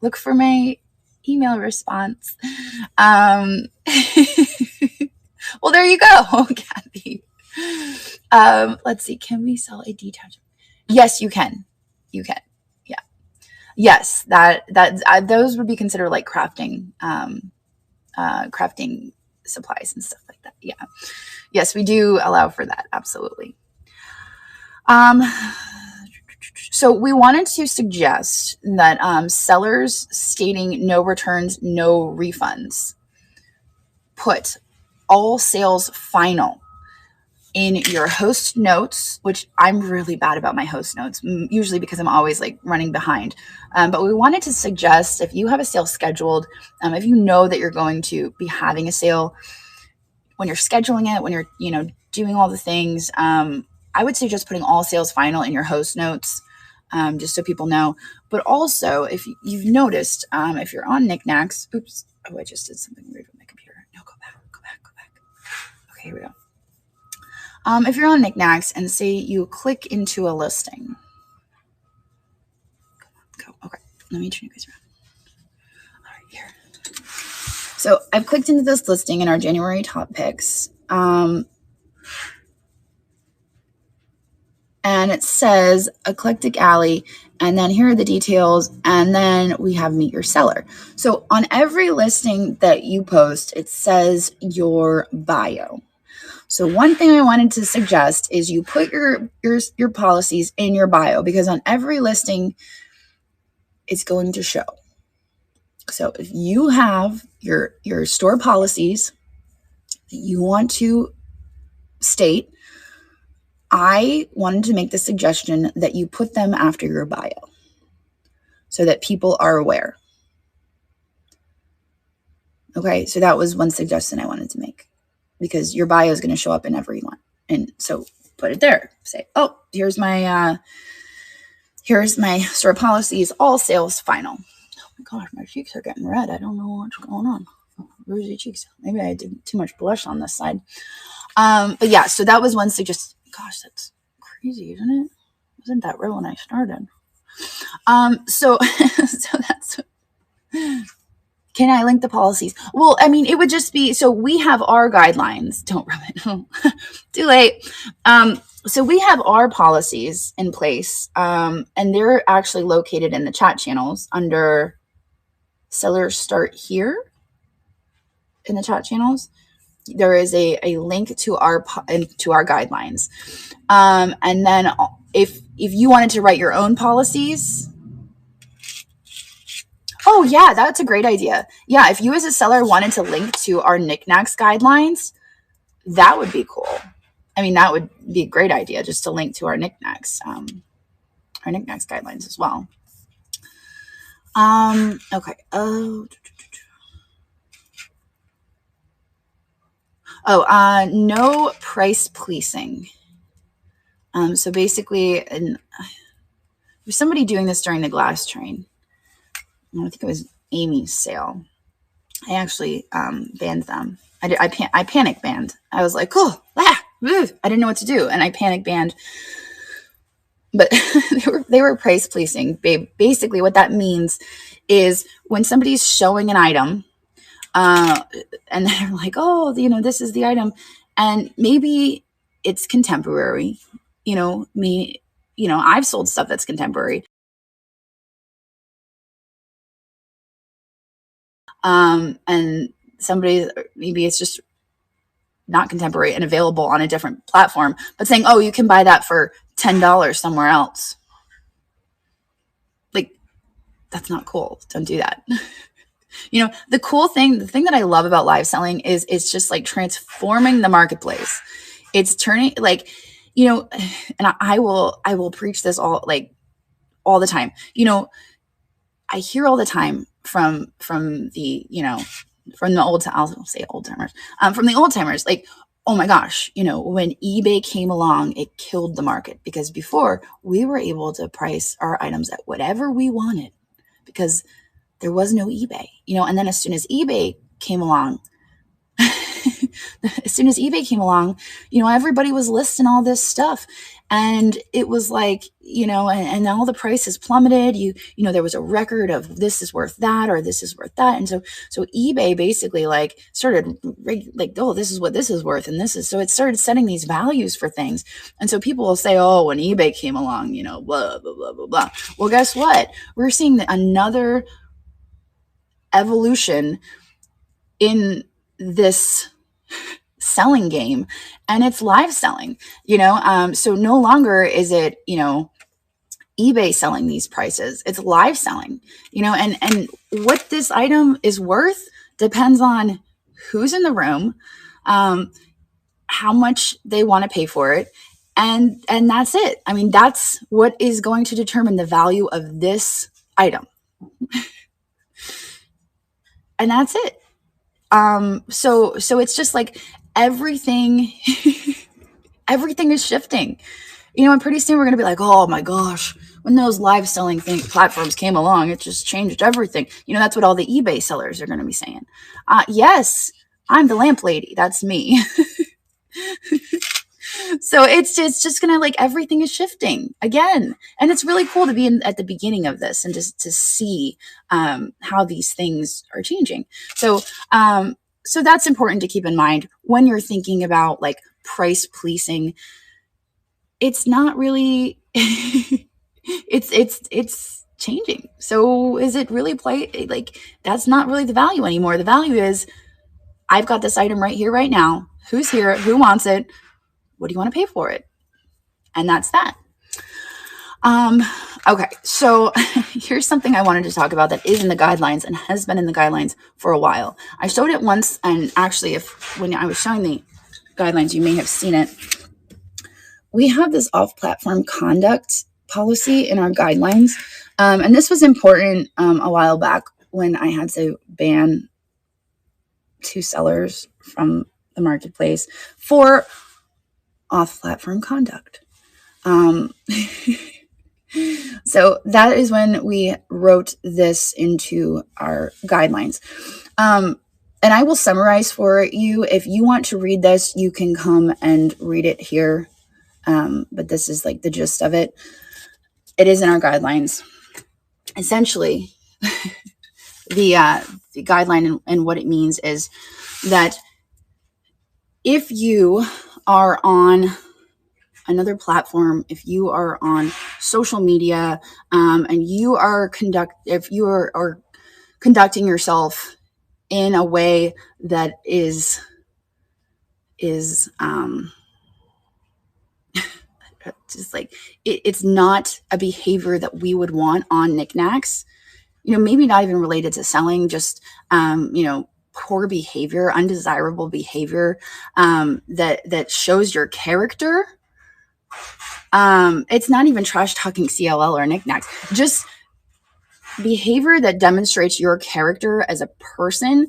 look for my email response. Well, there you go, Kathy. Let's see. Can we sell a detachable? Yes, you can. You can. Yeah. Yes, those would be considered like crafting supplies and stuff like that. Yeah. Yes, we do allow for that. Absolutely. So we wanted to suggest that sellers stating no returns, no refunds, put all sales final in your host notes, which I'm really bad about my host notes, usually because I'm always like running behind. But we wanted to suggest, if you have a sale scheduled, if you know that you're going to be having a sale, when you're scheduling it, when you're, doing all the things, I would suggest putting all sales final in your host notes, just so people know. But also, if you've noticed, if you're on Niknax, oops, I just did something weird with my computer. No, go back. Okay, here we go. If you're on Niknax and say you click into a listing. Go. Okay, let me turn you guys around. All right, here. So I've clicked into this listing in our January top picks. And it says Eclectic Alley, and then here are the details, and then we have Meet Your Seller. So on every listing that you post, it says your bio. So one thing I wanted to suggest is you put your policies in your bio, because on every listing, it's going to show. So if you have your store policies that you want to state, I wanted to make the suggestion that you put them after your bio so that people are aware. Okay, so that was one suggestion I wanted to make, because your bio is going to show up in every one. And so put it there. Say, oh, here's my store policies, all sales final. Oh my gosh, my cheeks are getting red. I don't know what's going on. Rosy cheeks. Maybe I did too much blush on this side. But yeah, so that was one suggestion. Gosh, that's crazy, isn't it? Wasn't that real when I started? So that's Can I link the policies? Well, I mean, it would just be, so we have our guidelines. Don't rub it. Too late. So we have our policies in place, and they're actually located in the chat channels under Sellers Start Here in the chat channels. There is a link to our guidelines. And then if you wanted to write your own policies, oh yeah, that's a great idea. Yeah, if you as a seller wanted to link to our Niknax guidelines, that would be cool. I mean, that would be a great idea, just to link to our Niknax guidelines as well. Okay. No price policing. So basically, there's somebody doing this during the glass train. I think it was Amy's sale. I actually banned them. I panic banned. I was like, oh, I didn't know what to do, and I panic banned. But they were price policing. Basically, what that means is when somebody's showing an item, and they're like, oh, this is the item, and maybe it's contemporary. I've sold stuff that's contemporary. And somebody, maybe it's just not contemporary and available on a different platform, but saying, oh, you can buy that for $10 somewhere else. Like, that's not cool. Don't do that. The thing that I love about live selling is it's just like transforming the marketplace. It's turning, like, and I will preach this all the time. I hear all the time from the old timers, like, oh my gosh, when eBay came along, it killed the market, because before we were able to price our items at whatever we wanted because there was no eBay, and then as soon as eBay came along, everybody was listing all this stuff, and it was like, and all the prices plummeted. There was a record of this is worth that, or this is worth that. And so eBay basically started oh, this is what this is worth. And so it started setting these values for things. And so people will say, oh, when eBay came along, blah, blah, blah, blah, blah. Well, guess what? We're seeing another evolution in this selling game, and it's live selling. So no longer is it eBay selling these prices, it's live selling. And what this item is worth depends on who's in the room, how much they want to pay for it, and that's it. I mean, that's what is going to determine the value of this item. And that's it. So it's just like everything is shifting, and pretty soon we're going to be like, oh my gosh, when those live selling platforms came along, it just changed everything. That's what all the eBay sellers are going to be saying. Yes, I'm the lamp lady. That's me. So it's just going to, everything is shifting again. And it's really cool to be at the beginning of this and just to see how these things are changing. So that's important to keep in mind when you're thinking about price policing. It's not really, it's changing. So is it really that's not really the value anymore. The value is, I've got this item right here, right now. Who's here? Who wants it? What do you want to pay for it? And that's that. Okay, so here's something I wanted to talk about that is in the guidelines and has been in the guidelines for a while. I showed it once, and actually, when I was showing the guidelines, you may have seen it. We have this off-platform conduct policy in our guidelines, and this was important a while back when I had to ban 2 sellers from the marketplace for off-platform conduct. So that is when we wrote this into our guidelines. And I will summarize for you. If you want to read this, you can come and read it here. But this is the gist of it. It is in our guidelines. Essentially, the guideline and what it means is that if you are on another platform, if you are on social media, and you are if you are conducting yourself in a way that is just like it's not a behavior that we would want on Niknax, maybe not even related to selling, just poor behavior, undesirable behavior, that shows your character. It's not even trash talking CLL or Niknax, just behavior that demonstrates your character as a person.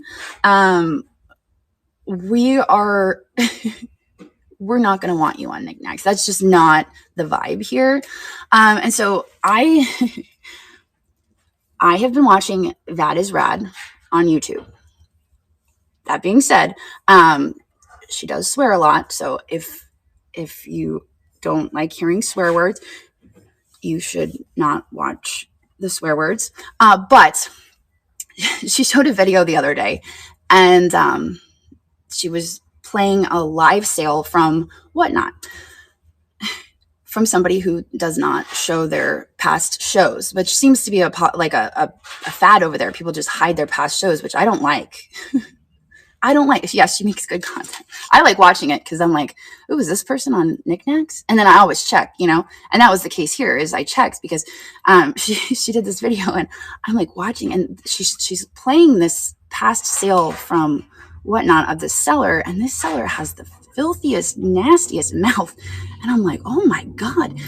We're not going to want you on Niknax. That's just not the vibe here. And so I have been watching That Is Rad on YouTube. That being said, she does swear a lot. So if you don't like hearing swear words, you should not watch the swear words. But she showed a video the other day, and she was playing a live sale from Whatnot, from somebody who does not show their past shows, which seems to be a fad over there. People just hide their past shows, which I don't like. I don't like. Yes, she makes good content. I like watching it because I'm like, "Ooh, is this person on Niknax?" And then I always check, and that was the case here. Is I checked because she did this video, and I'm like watching, and she's playing this past sale from Whatnot of this seller, and this seller has the filthiest, nastiest mouth, and I'm like, "Oh my god!"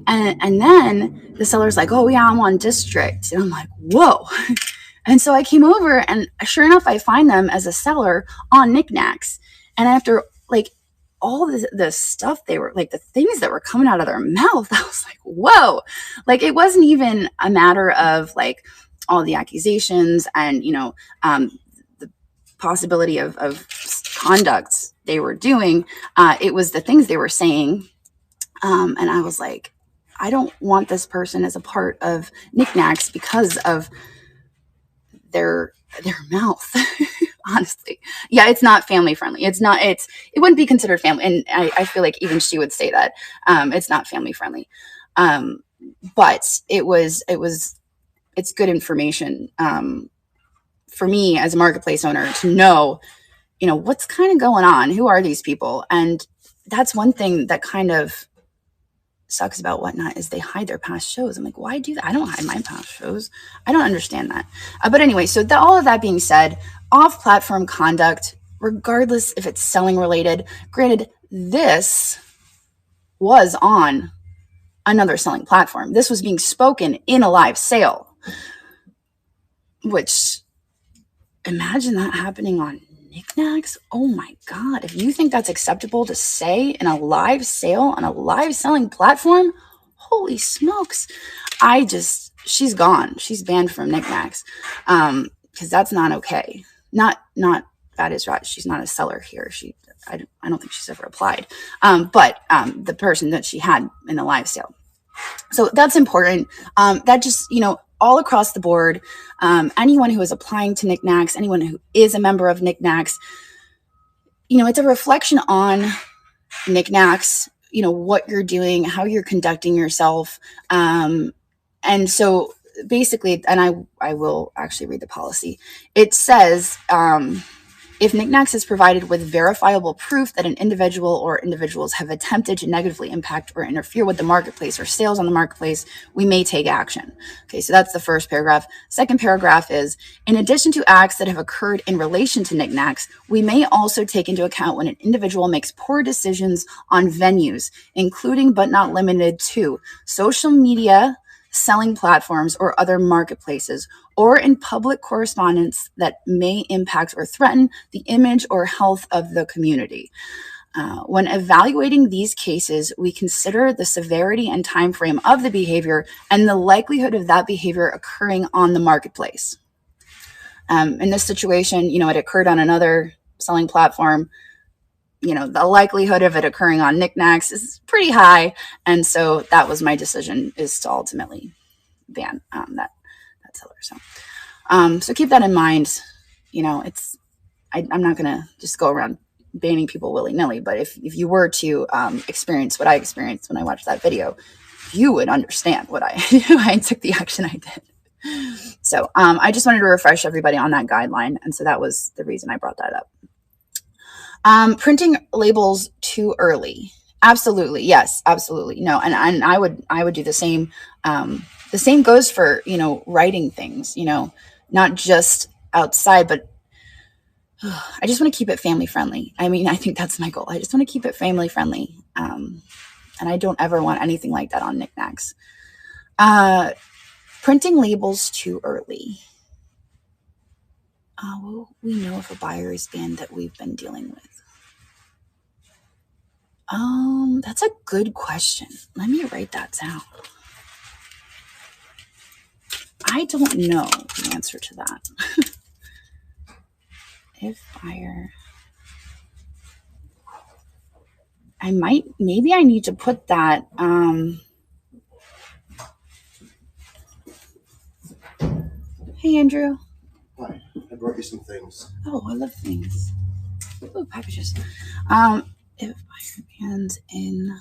And then the seller's like, "Oh yeah, I'm on District," and I'm like, "Whoa." And so I came over, and sure enough, I find them as a seller on Niknax. And after like all the stuff they were like, the things that were coming out of their mouth, I was like, whoa. Like, it wasn't even a matter of like all the accusations and, the possibility of conduct they were doing. It was the things they were saying. And I was like, I don't want this person as a part of Niknax because of their mouth. Honestly, yeah, it's not family friendly. It wouldn't be considered family, and I feel like even she would say that it's not family friendly. But it's good information for me as a marketplace owner to know, what's kind of going on. Who are these people? And that's one thing that kind of sucks about Whatnot is they hide their past shows. I'm like, why do that? I don't hide my past shows. I don't understand that. But anyway, so all of that being said, off-platform conduct, regardless if it's selling related, granted, this was on another selling platform. This was being spoken in a live sale, which, imagine that happening on Niknax. Oh my God. If you think that's acceptable to say in a live sale on a live selling platform, holy smokes. She's gone. She's banned from Niknax. Because that's not okay. Not That Is Right. She's not a seller here. I don't think she's ever applied. But the person that she had in the live sale. So that's important. That just, all across the board, anyone who is applying to Niknax, anyone who is a member of Niknax, it's a reflection on Niknax, what you're doing, how you're conducting yourself. And so basically, and I will actually read the policy. It says, if Niknax is provided with verifiable proof that an individual or individuals have attempted to negatively impact or interfere with the marketplace or sales on the marketplace, we may take action. Okay, so that's the first paragraph. Second paragraph is, in addition to acts that have occurred in relation to Niknax, we may also take into account when an individual makes poor decisions on venues, including but not limited to social media, selling platforms, or other marketplaces, or in public correspondence that may impact or threaten the image or health of the community. When evaluating these cases, we consider the severity and time frame of the behavior and the likelihood of that behavior occurring on the marketplace. In this situation, it occurred on another selling platform. The likelihood of it occurring on Niknax is pretty high. And so that was my decision, is to ultimately ban that seller. So keep that in mind. you know, I'm not going to just go around banning people willy-nilly, but if you were to experience what I experienced when I watched that video, you would understand what I took the action I did. So I just wanted to refresh everybody on that guideline. And so that was the reason I brought that up. Printing labels too early. Absolutely. Yes, absolutely. No. And I would do the same. The same goes for, you know, writing things, you know, not just outside, but I just want to keep it family friendly. I mean, I think that's my goal. I just want to keep it family friendly. And I don't ever want anything like that on Niknax. Printing labels too early. Will we know if a buyer is banned that we've been dealing with? That's a good question. Let me write that down. I don't know the answer to that. If buyer, maybe I need to put that, hey, Andrew. Hi, I brought you some things. Oh, I love things. Oh, packages. If buyer bans in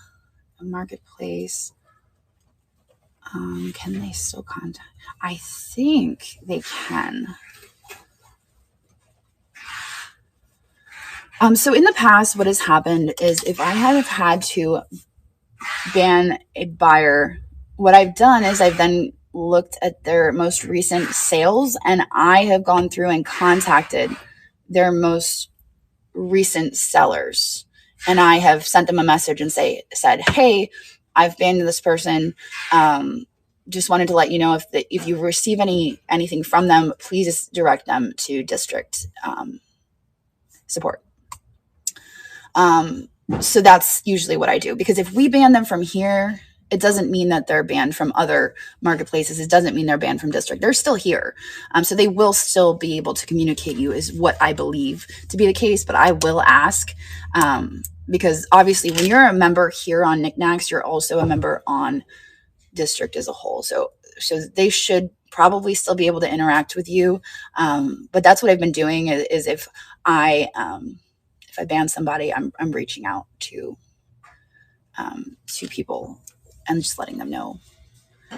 a marketplace, can they still contact? I think they can. So in the past, what has happened is if I have had to ban a buyer, what I've done is I've then looked at their most recent sales, and I have gone through and contacted their most recent sellers, and I have sent them a message and said, hey, I've banned this person. Just wanted to let you know if you receive anything from them, please direct them to district support. So that's usually what I do, because if we ban them from here, it doesn't mean that they're banned from other marketplaces. It doesn't mean they're banned from district. They're still here. So they will still be able to communicate you, is what I believe to be the case. But I will ask, because obviously when you're a member here on Niknax, you're also a member on district as a whole. So they should probably still be able to interact with you. But that's what I've been doing is if I ban somebody, I'm reaching out to people and just letting them know.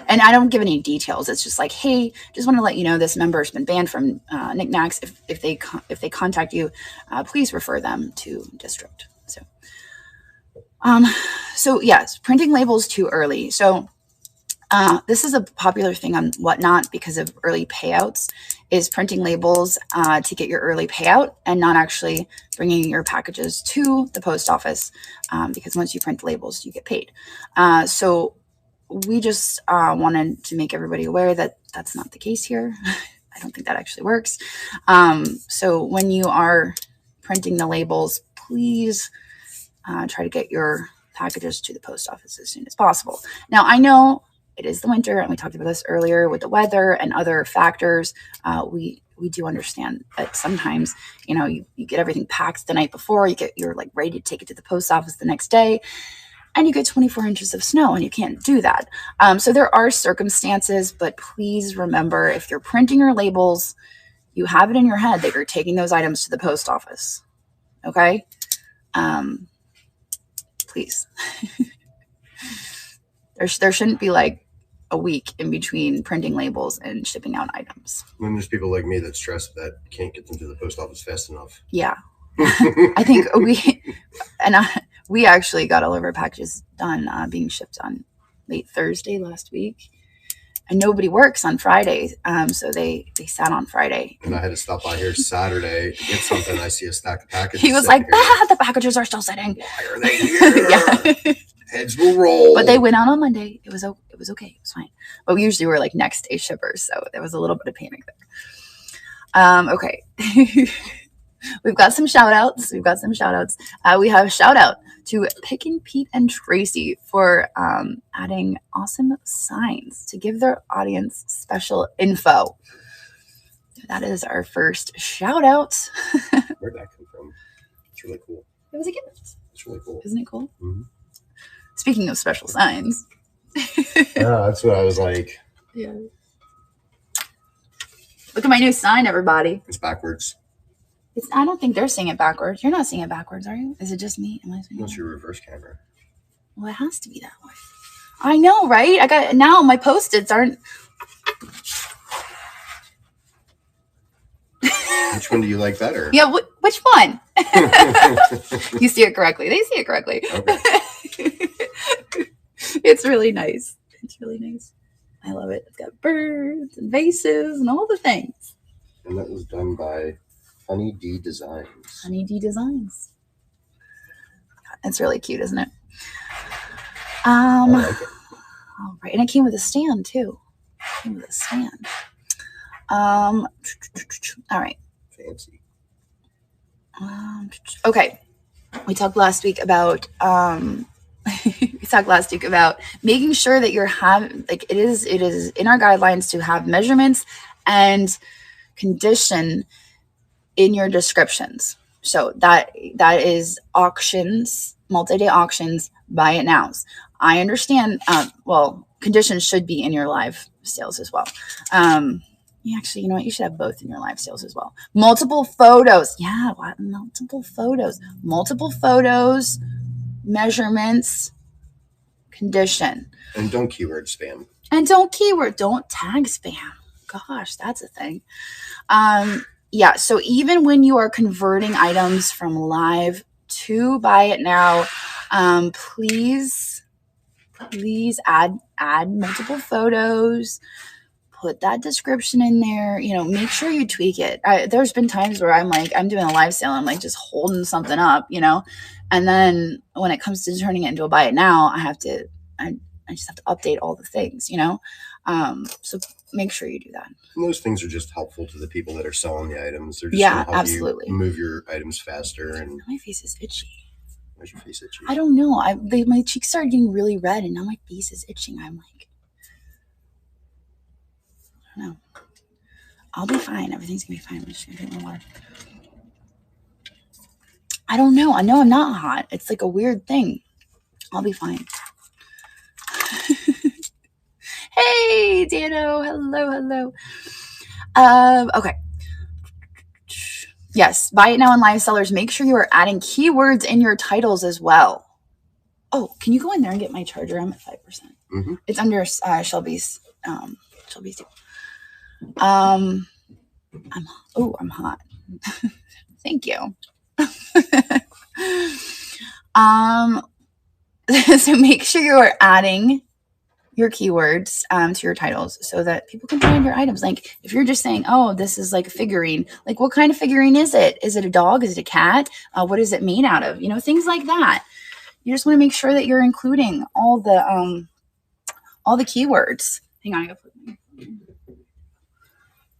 And I don't give any details. It's just like, hey, just want to let you know this member has been banned from Niknax. If they contact you, please refer them to district. So yes, printing labels too early. So this is a popular thing on Whatnot because of early payouts, is printing labels to get your early payout and not actually bringing your packages to the post office, because once you print labels, you get paid. So we just wanted to make everybody aware that that's not the case here. I don't think that actually works. So when you are printing the labels, please try to get your packages to the post office as soon as possible. Now, I know it is the winter, and we talked about this earlier with the weather and other factors. We do understand that sometimes, you know, you get everything packed the night before, you're like ready to take it to the post office the next day, and you get 24 inches of snow and you can't do that. So there are circumstances, but please remember, if you're printing your labels, you have it in your head that you're taking those items to the post office. Okay? Please. There shouldn't be like a week in between printing labels and shipping out items. When there's people like me that stress that can't get them to the post office fast enough. Yeah. I think we actually got all of our packages done being shipped on late Thursday last week, and nobody works on Friday, so they sat on Friday. And I had to stop by here Saturday to get something. I see a stack of packages. He was like, the packages are still sitting. Why are they here? Yeah. Heads will roll. But they went out on Monday. It was okay. It was fine. But we usually were like next day shippers, so there was a little bit of panic there. Okay. We've got some shout outs. We have a shout out to Pickin' Pete and Tracy for adding awesome signs to give their audience special info. That is our first shout out. Where'd that come from? It's really cool. It was a gift. It's really cool. Isn't it cool? Mm-hmm. Speaking of special signs. Yeah, that's what I was like. Yeah. Look at my new sign, everybody. It's backwards. I don't think they're seeing it backwards. You're not seeing it backwards, are you? Is it just me? Am I seeing Unless it? your reverse camera. Well, it has to be that way. I know, right? I got now my Post-its aren't. Which one do you like better? Yeah, which one? You see it correctly. They see it correctly. Okay. It's really nice. It's really nice. I love it. It's got birds and vases and all the things. And that was done by Honey D Designs. Honey D Designs. It's really cute, isn't it? I like it. All right, and it came with a stand too. It came with a stand. All right. Fancy. Okay. We talked last week about making sure that you're it is in our guidelines to have measurements and condition in your descriptions. So that is auctions, multi-day auctions, buy it nows. I understand. Conditions should be in your live sales as well. Actually, you know what? You should have both in your live sales as well. Multiple photos. Yeah, multiple photos. Multiple photos, measurements, condition. And don't keyword spam. And don't tag spam. Gosh, that's a thing. So even when you are converting items from live to buy it now, please add multiple photos. Put that description in there, make sure you tweak it. There's been times where I'm doing a live sale. I'm like just holding something up, and then when it comes to turning it into a buy it now, I just have to update all the things, so make sure you do that. And those things are just helpful to the people that are selling the items. They're just going to help absolutely. You move your items faster. And my face is itchy. Why's your face itchy? I don't know. My cheeks started getting really red, and now my face is itching. I'm like, no, I'll be fine. Everything's gonna be fine. I'm just gonna drink more water. I don't know. I know I'm not hot. It's like a weird thing. I'll be fine. Hey, Dano. Hello. Okay. Yes, buy it now in live sellers. Make sure you are adding keywords in your titles as well. Oh, can you go in there and get my charger? I'm at 5%. Mm-hmm. It's under Shelby's. Shelby's. I'm hot. Thank you. So make sure you are adding your keywords to your titles so that people can find your items. Like if you're just saying, oh, this is like a figurine, like what kind of figurine is it? Is it a dog? Is it a cat? What is it made out of? Things like that. You just want to make sure that you're including all the keywords. Hang on, I gotta put.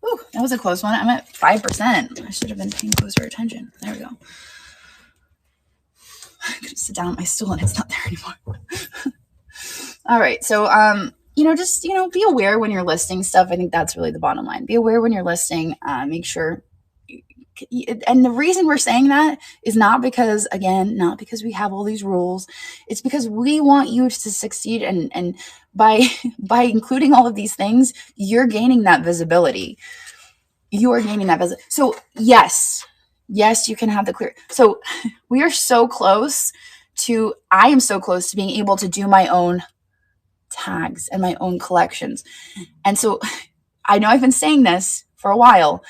Ooh, that was a close one. I'm at 5%. I should have been paying closer attention. There we go. I'm gonna sit down on my stool and it's not there anymore. All right. So, just, be aware when you're listing stuff. I think that's really the bottom line. Be aware when you're listing, make sure. And the reason we're saying that is not because we have all these rules. It's because we want you to succeed. And by including all of these things, you're gaining that visibility. You are gaining that visibility. So yes, you can have the clear. So we are so close I am so close to being able to do my own tags and my own collections. And so I know I've been saying this for a while,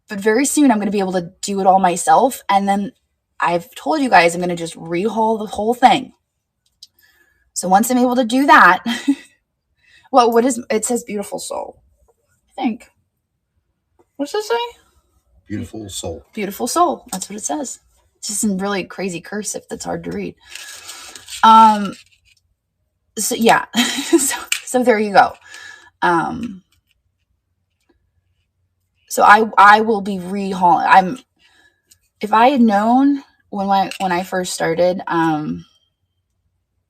but very soon I'm going to be able to do it all myself. And then I've told you guys I'm going to just rehaul the whole thing. So once I'm able to do that, well, it says beautiful soul, I think. What's it say? Beautiful soul. Beautiful soul. That's what it says. It's just in really crazy cursive that's hard to read. So yeah. so there you go. So I will be rehauling. If I had known when I first started,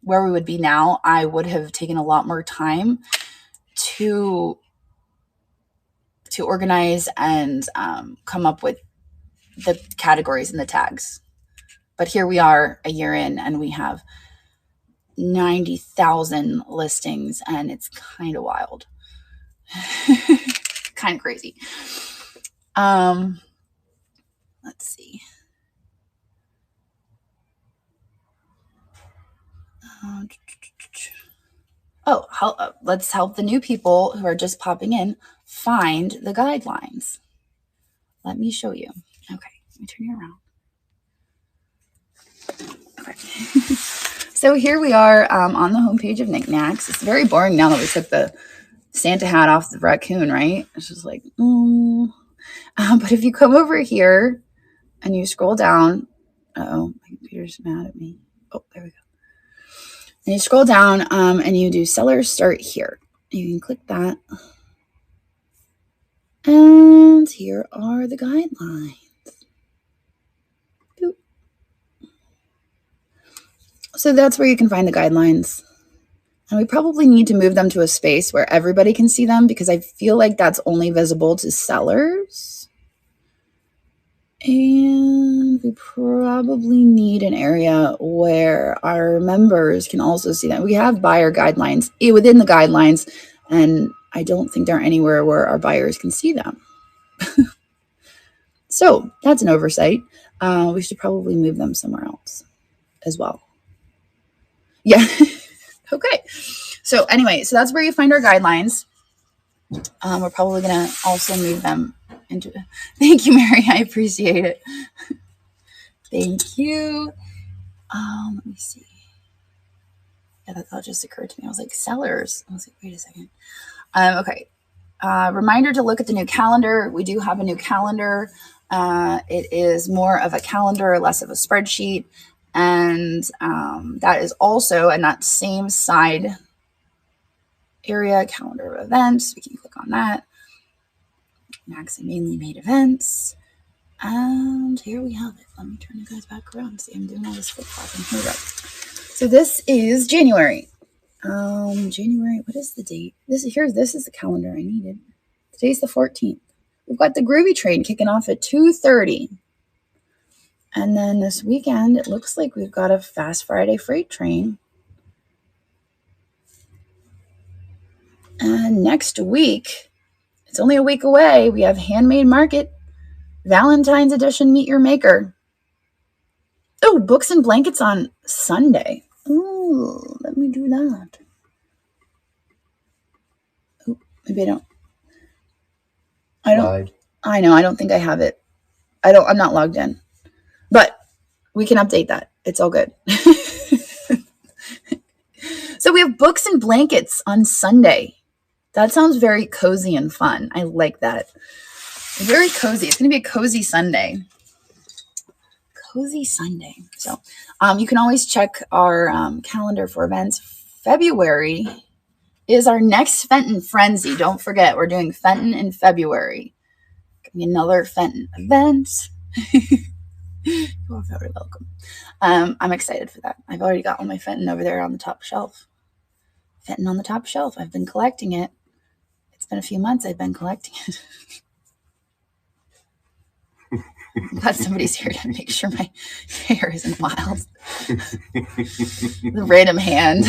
where we would be now, I would have taken a lot more time to organize and come up with the categories and the tags. But here we are a year in and we have 90,000 listings and it's kind of wild. Kind of crazy. let's see. Let's help the new people who are just popping in find the guidelines. Let me show you. Okay, let me turn you around. Okay. So here we are on the homepage of Niknax. It's very boring now that we took the Santa hat off the raccoon, right? It's just like, but if you come over here and you scroll down, my computer's mad at me. Oh, there we go. And you scroll down and you do sellers start here. You can click that. And here are the guidelines. Boop. So that's where you can find the guidelines. And we probably need to move them to a space where everybody can see them because I feel like that's only visible to sellers. And we probably need an area where our members can also see them. We have buyer guidelines within the guidelines, and I don't think they're anywhere where our buyers can see them. So that's an oversight. We should probably move them somewhere else as well. Yeah. Okay. So anyway, so that's where you find our guidelines. We're probably going to also move them into. Thank you, Mary. I appreciate it. Thank you. Let me see. Yeah, that thought just occurred to me. I was like, sellers. I was like, wait a second. Okay. Reminder to look at the new calendar. We do have a new calendar. It is more of a calendar, less of a spreadsheet. And that is also in that same side area, calendar of events. We can click on that. Max and mainly made events. And here we have it. Let me turn you guys back around. See, I'm doing all this flip-flopping. Here we go. So this is January. January, what is the date? This is the calendar I needed. Today's the 14th. We've got the Groovy Train kicking off at 2:30. And then this weekend, it looks like we've got a Fast Friday freight train. And next week, it's only a week away, we have Handmade Market, Valentine's Edition Meet Your Maker. Oh, books and blankets on Sunday. Ooh, let me do that. Oh, maybe I don't. I know, I don't think I have it. I'm not logged in. But we can update that. It's all good. So we have books and blankets on Sunday. That sounds very cozy and fun. I like that. Very cozy. It's going to be a cozy Sunday. Cozy Sunday. So you can always check our calendar for events. February is our next Fenton Frenzy. Don't forget, we're doing Fenton in February. Give me another Fenton event. You are very welcome. I'm excited for that. I've already got all my Fenton over there on the top shelf. Fenton on the top shelf. I've been collecting it. It's been a few months I've been collecting it. I'm glad somebody's here to make sure my hair isn't wild. The random hand.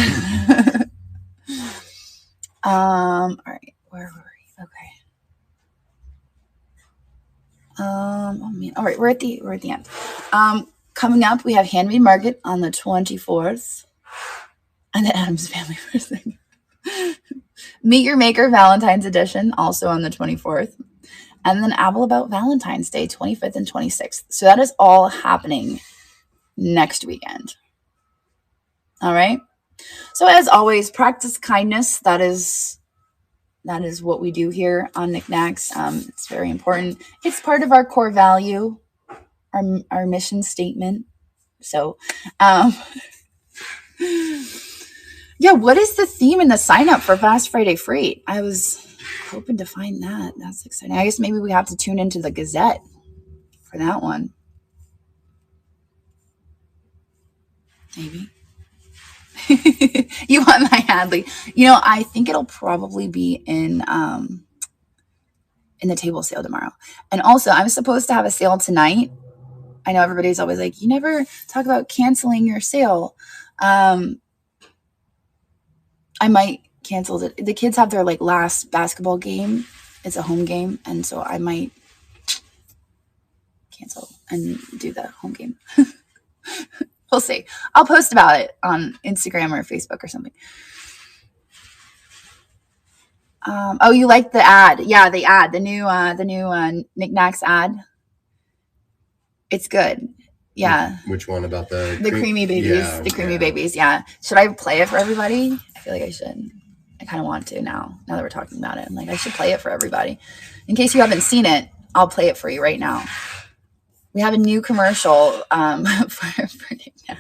All right. Where were we? Okay. Oh man. All right, we're at the end. Coming up, we have Handmade Market on the 24th. And the Addams Family Birthday. Meet Your Maker Valentine's Edition, also on the 24th. And then Apple About Valentine's Day, 25th and 26th. So that is all happening next weekend. All right. So as always, practice kindness. That is what we do here on Niknax. It's very important. It's part of our core value, our mission statement. So, yeah, what is the theme in the sign up for Fast Friday Freight? I was hoping to find that. That's exciting. I guess maybe we have to tune into the Gazette for that one. Maybe. You want my Hadley? I think it'll probably be in the table sale tomorrow. And also, I'm supposed to have a sale tonight. I know everybody's always like, you never talk about canceling your sale. I might cancel it. The kids have their last basketball game. It's a home game, and so I might cancel. and do the home game. We'll see. I'll post about it on Instagram or Facebook or something. Oh, you like the ad? Yeah, the ad, the new Niknax ad. It's good. Yeah. Which one about the creamy babies? Yeah, the creamy babies. Yeah. Should I play it for everybody? I feel like I should. I kind of want to now that we're talking about it. I'm like, I should play it for everybody. In case you haven't seen it, I'll play it for you right now. We have a new commercial for Niknax.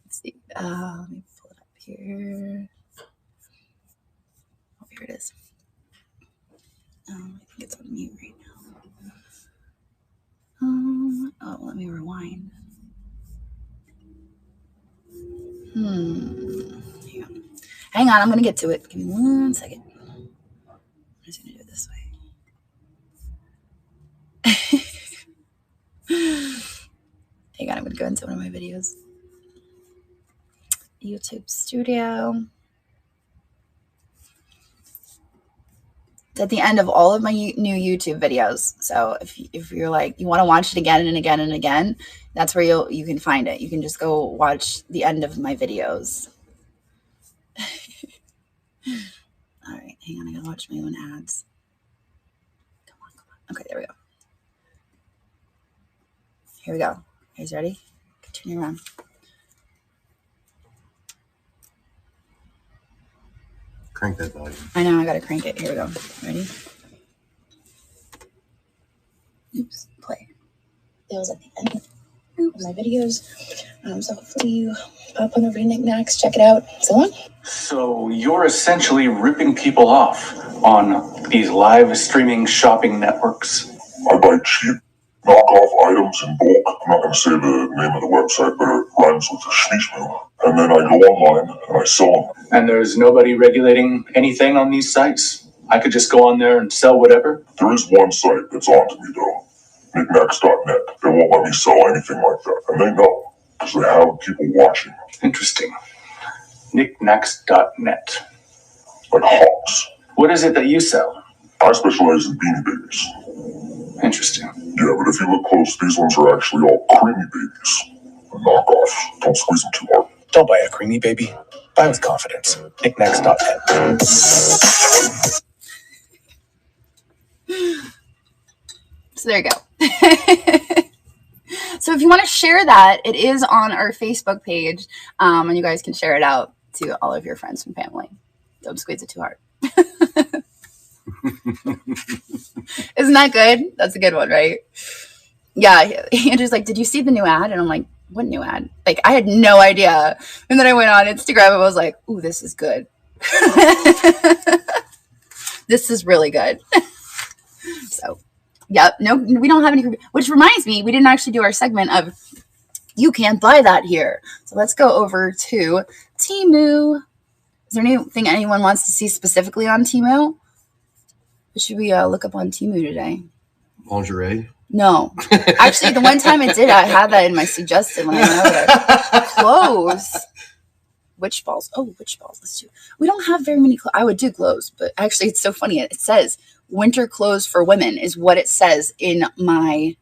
Let's see. Let me pull it up here. Oh, here it is. I think it's on mute right now. Oh, let me rewind. Hang on, I'm going to get to it. Give me 1 second. I'm just going to do it this way. Hang on, I'm going to go into one of my videos. YouTube Studio. It's at the end of all of my new YouTube videos. So if you're like, you want to watch it again and again and again, that's where you can find it. You can just go watch the end of my videos. All right, hang on. I gotta watch my own ads. Come on. Okay, there we go. Here we go. You guys ready? Turn around. Crank that volume. I know, I gotta crank it. Here we go. Ready? Oops, play. That was at the end of my videos. So hopefully you pop on over to Niknax, check it out. So on. So you're essentially ripping people off on these live streaming shopping networks. I buy cheap knockoff items in bulk. I'm not going to say the name of the website, but it rhymes with the Schmiesmu. And then I go online and I sell them. And there's nobody regulating anything on these sites? I could just go on there and sell whatever? There is one site that's on to me though. Niknax.net. They won't let me sell anything like that. And they know, because they have people watching. Interesting. Niknax.net. Like hawks. What is it that you sell? I specialize in beanie babies. Interesting. Yeah, but if you look close, these ones are actually all creamy babies. Knockoffs. Don't squeeze them too hard. Don't buy a creamy baby. Buy with confidence. Niknax.net. So there you go. So if you want to share that, it is on our Facebook page, and you guys can share it out to all of your friends and family. Don't squeeze it too hard. Isn't that good? That's a good one, right? Yeah. Andrew's like, did you see the new ad? And I'm like, what new ad? Like, I had no idea. And then I went on Instagram and I was like, ooh, this is good. This is really good. So, yeah, no, we don't have any, which reminds me, we didn't actually do our segment of you can't buy that here. So let's go over to Temu. Is there anything anyone wants to see specifically on Temu? What should we look up on Temu today? Lingerie? No. Actually, the one time I did, I had that in my suggested when I went over there. Clothes. Witch balls. Oh, witch balls. Let's do. We don't have very many clothes. I would do clothes, but actually it's so funny. It says winter clothes for women is what it says in my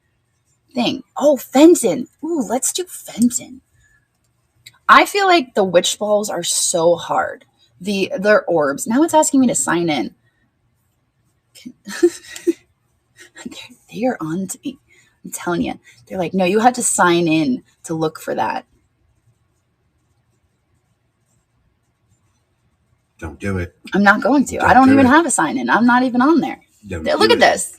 thing. Oh, Fenton. Ooh, let's do Fenton. I feel like the witch balls are so hard. They're orbs. Now it's asking me to sign in. They're on to me. I'm telling you. They're like, no, you have to sign in to look for that. Don't do it. I'm not going to. I don't even have a sign in. I'm not even on there. Look at this.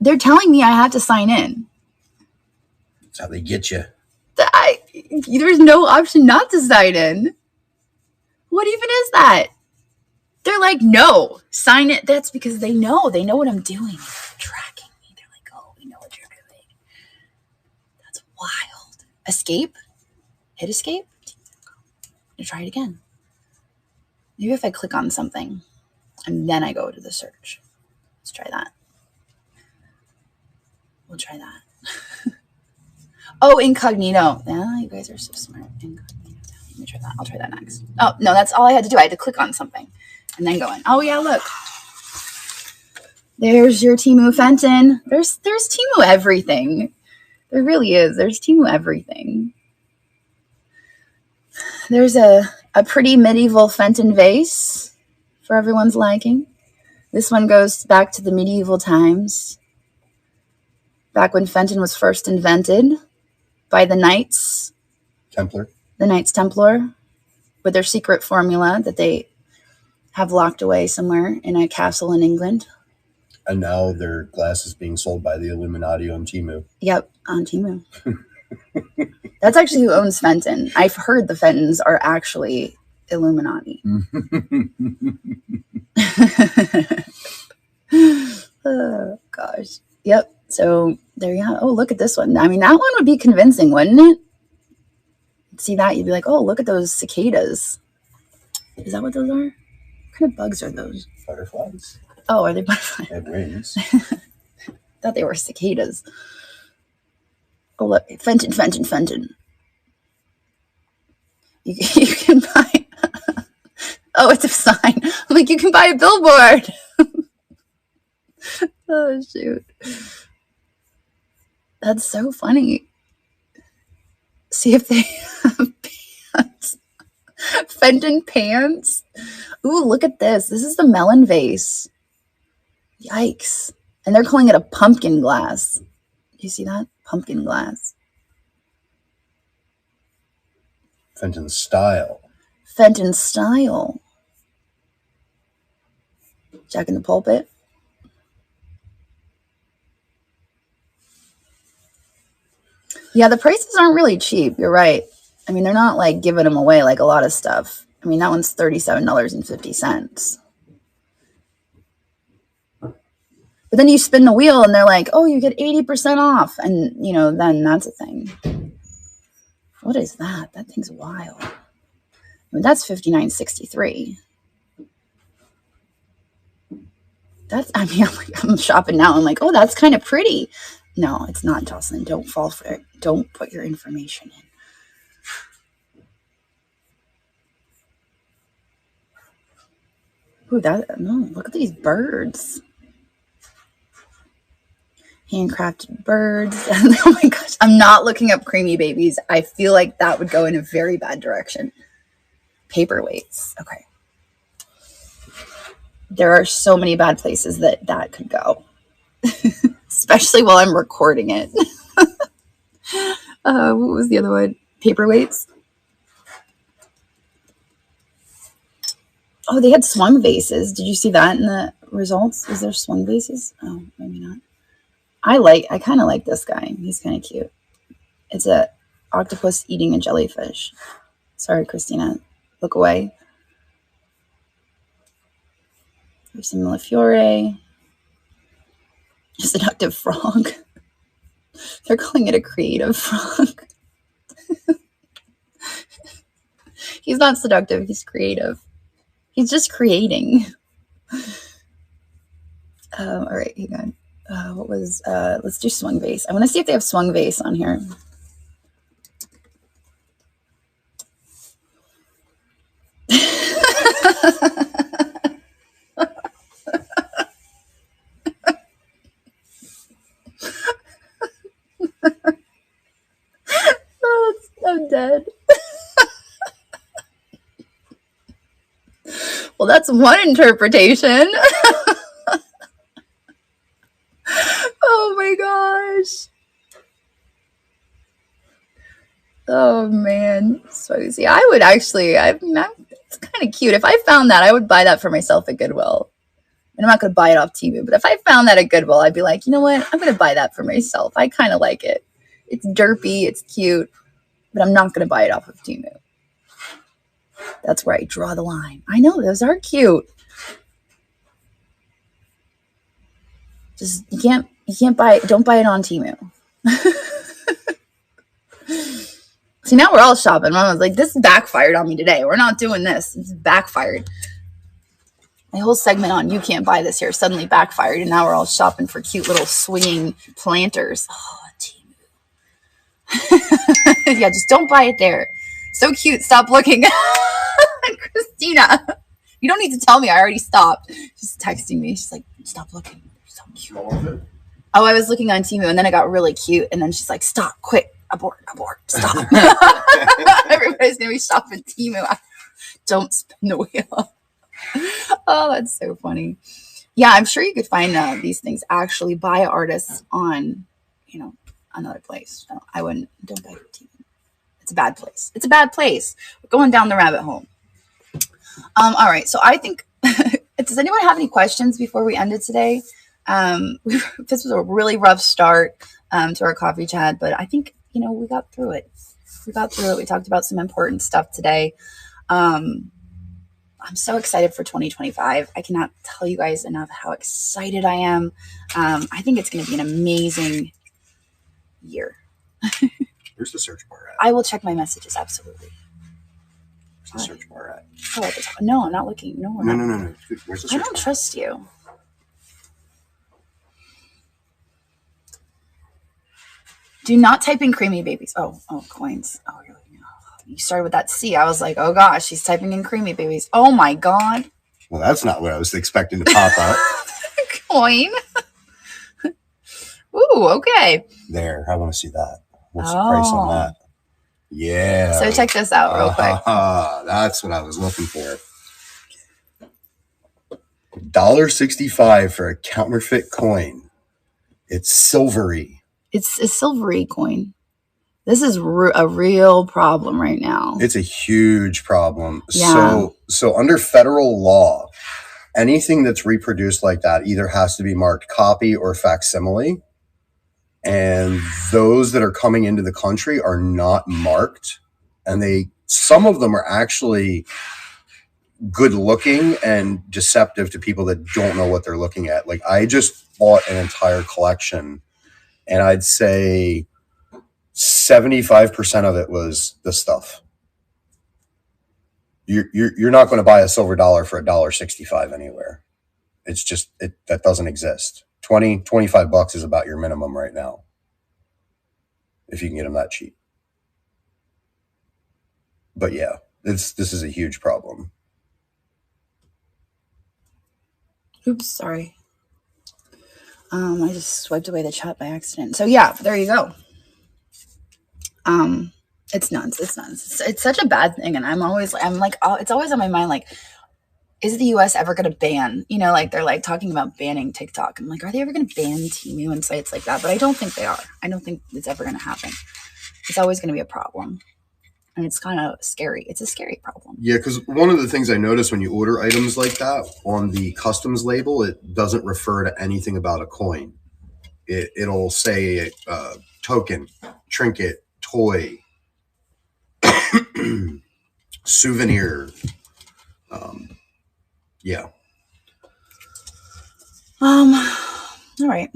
They're telling me I have to sign in. That's how they get you. There's no option not to sign in. What even is that? They're like, no, sign it. That's because they know what I'm doing. They're tracking me. They're like, oh, we know what you're doing. That's wild. Escape? Hit escape? I'm gonna try it again. Maybe if I click on something and then I go to the search. Let's try that. We'll try that. Oh, incognito. Yeah, you guys are so smart. Incognito. Let me try that. I'll try that next. Oh, no, that's all I had to do. I had to click on something and then go in. Oh, yeah, look. There's your Temu Fenton. There's Temu everything. There really is. There's Temu everything. There's a pretty medieval Fenton vase for everyone's liking. This one goes back to the medieval times, back when Fenton was first invented by the Knights Templar. The Knights Templar, with their secret formula that they have locked away somewhere in a castle in England. And now their glass is being sold by the Illuminati on Temu. Yep, on Temu. That's actually who owns Fenton. I've heard the Fentons are actually Illuminati. Oh, gosh. Yep. So there you go. Oh, look at this one. I mean, that one would be convincing, wouldn't it? See that? You'd be like, oh, look at those cicadas. Is that what those are? What kind of bugs are those? Butterflies. Oh, are they butterflies? They have wings. Thought they were cicadas. Oh, look. Fenton. You can buy... Oh, it's a sign. I'm like, you can buy a billboard. Oh, shoot. That's so funny. See if they have pants. Fenton pants. Ooh, look at this. This is the melon vase. Yikes. And they're calling it a pumpkin glass. Do you see that? Pumpkin glass. Fenton style. Fenton style. Jack in the Pulpit. Yeah, the prices aren't really cheap. You're right. I mean, they're not like giving them away like a lot of stuff. I mean, that one's $37.50. But then you spin the wheel and they're like, oh, you get 80% off. And, you know, then that's a thing. What is that? That thing's wild. I mean, that's $59.63. That's, I mean, I'm shopping now. I'm like, oh, that's kind of pretty. No, it's not, Jocelyn. Don't fall for it. Don't put your information in. Ooh, no, look at these birds. Handcrafted birds. Oh my gosh, I'm not looking up creamy babies. I feel like that would go in a very bad direction. Paperweights. Okay. There are so many bad places that could go. Especially while I'm recording it. What was the other one? Paperweights. Oh, they had swung vases. Did you see that in the results? Is there swung vases? Oh, maybe not. I kind of like this guy. He's kind of cute. It's a octopus eating a jellyfish. Sorry, Christina. Look away. There's some Millefiore. A seductive frog. They're calling it a creative frog. He's not seductive. He's creative. He's just creating. All right, hang on. What was, let's do swung vase. I want to see if they have swung vase on here. Oh, I'm dead. Well, that's one interpretation. Oh my gosh. Oh man. So see, I would actually, it's kind of cute. If I found that, I would buy that for myself at Goodwill. And I'm not going to buy it off Temu, but if I found that at Goodwill, I'd be like, you know what? I'm going to buy that for myself. I kind of like it. It's derpy, it's cute, but I'm not going to buy it off of Temu. That's where I draw the line. I know, those are cute. Just, you can't buy it. Don't buy it on Temu. See, now we're all shopping. Mom was like, this backfired on me today. We're not doing this. It's backfired. My whole segment on you can't buy this here suddenly backfired, and now we're all shopping for cute little swinging planters. Oh, Temu. Yeah, just don't buy it there. So cute. Stop looking. Christina, you don't need to tell me. I already stopped. She's texting me. She's like, stop looking. So cute. Oh, I was looking on Temu, and then it got really cute, and then she's like, "Stop! Quick! Abort! Stop!" Everybody's gonna be shopping Temu. Don't spin the wheel. Oh, that's so funny. Yeah, I'm sure you could find these things actually by artists on, another place. No, I wouldn't. Don't buy Temu. It's a bad place. It's a bad place. We're going down the rabbit hole. All right. So I think, does anyone have any questions before we ended today? This was a really rough start to our coffee chat, but I think, we got through it. We talked about some important stuff today. I'm so excited for 2025. I cannot tell you guys enough how excited I am. I think it's going to be an amazing year. Where's the search bar at? I will check my messages. Absolutely. Where's the search bar at? Oh, at the top. No, I'm not looking. No. No. Where's the search I don't bar? trust you. Do not type in creamy babies. Oh, coins. Oh, you started with that C. I was like, oh gosh, she's typing in creamy babies. Oh my God. Well, that's not what I was expecting to pop up. Coin. Ooh, okay. There, I want to see that. What's the price on that? Yeah. So check this out real quick. That's what I was looking for. $1.65 for a counterfeit coin. It's silvery. It's a silvery coin. This is a real problem right now. It's a huge problem. Yeah. So under federal law, anything that's reproduced like that either has to be marked copy or facsimile. And those that are coming into the country are not marked. And some of them are actually good looking and deceptive to people that don't know what they're looking at. Like, I just bought an entire collection, and I'd say 75% of it was the stuff. You're not going to buy a silver dollar for $1.65 anywhere. It's just, that doesn't exist. $25 is about your minimum right now, if you can get them that cheap. But yeah, this is a huge problem. Oops, sorry. I just swiped away the chat by accident. So yeah, there you go. It's nuts. It's such a bad thing, and I'm like, oh, it's always on my mind. Like, is the U.S. ever going to ban? Like they're like talking about banning TikTok. I'm like, are they ever going to ban Temu and sites like that? But I don't think they are. I don't think it's ever going to happen. It's always going to be a problem, and it's kind of scary. It's a scary problem. Yeah, because one of the things I noticed when you order items like that, on the customs label, it doesn't refer to anything about a coin. It'll say token, trinket, toy, souvenir. Yeah. All right.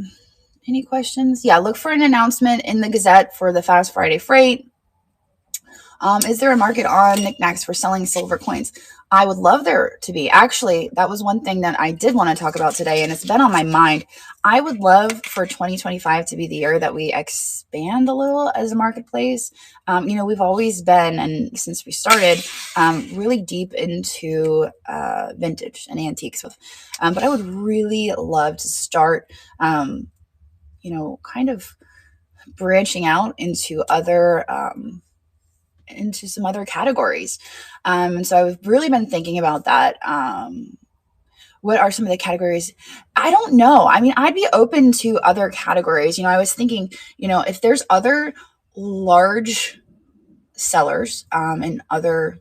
Any questions? Yeah, look for an announcement in the Gazette for the Fast Friday freight. Is there a market on Niknax for selling silver coins? I would love there to be. Actually, that was one thing that I did want to talk about today, and it's been on my mind. I would love for 2025 to be the year that we expand a little as a marketplace. We've always been, and since we started, really deep into vintage and antiques. But I would really love to start, kind of branching out into into some other categories. And so I've really been thinking about that. What are some of the categories? I don't know. I mean, I'd be open to other categories. I was thinking, if there's other large sellers in other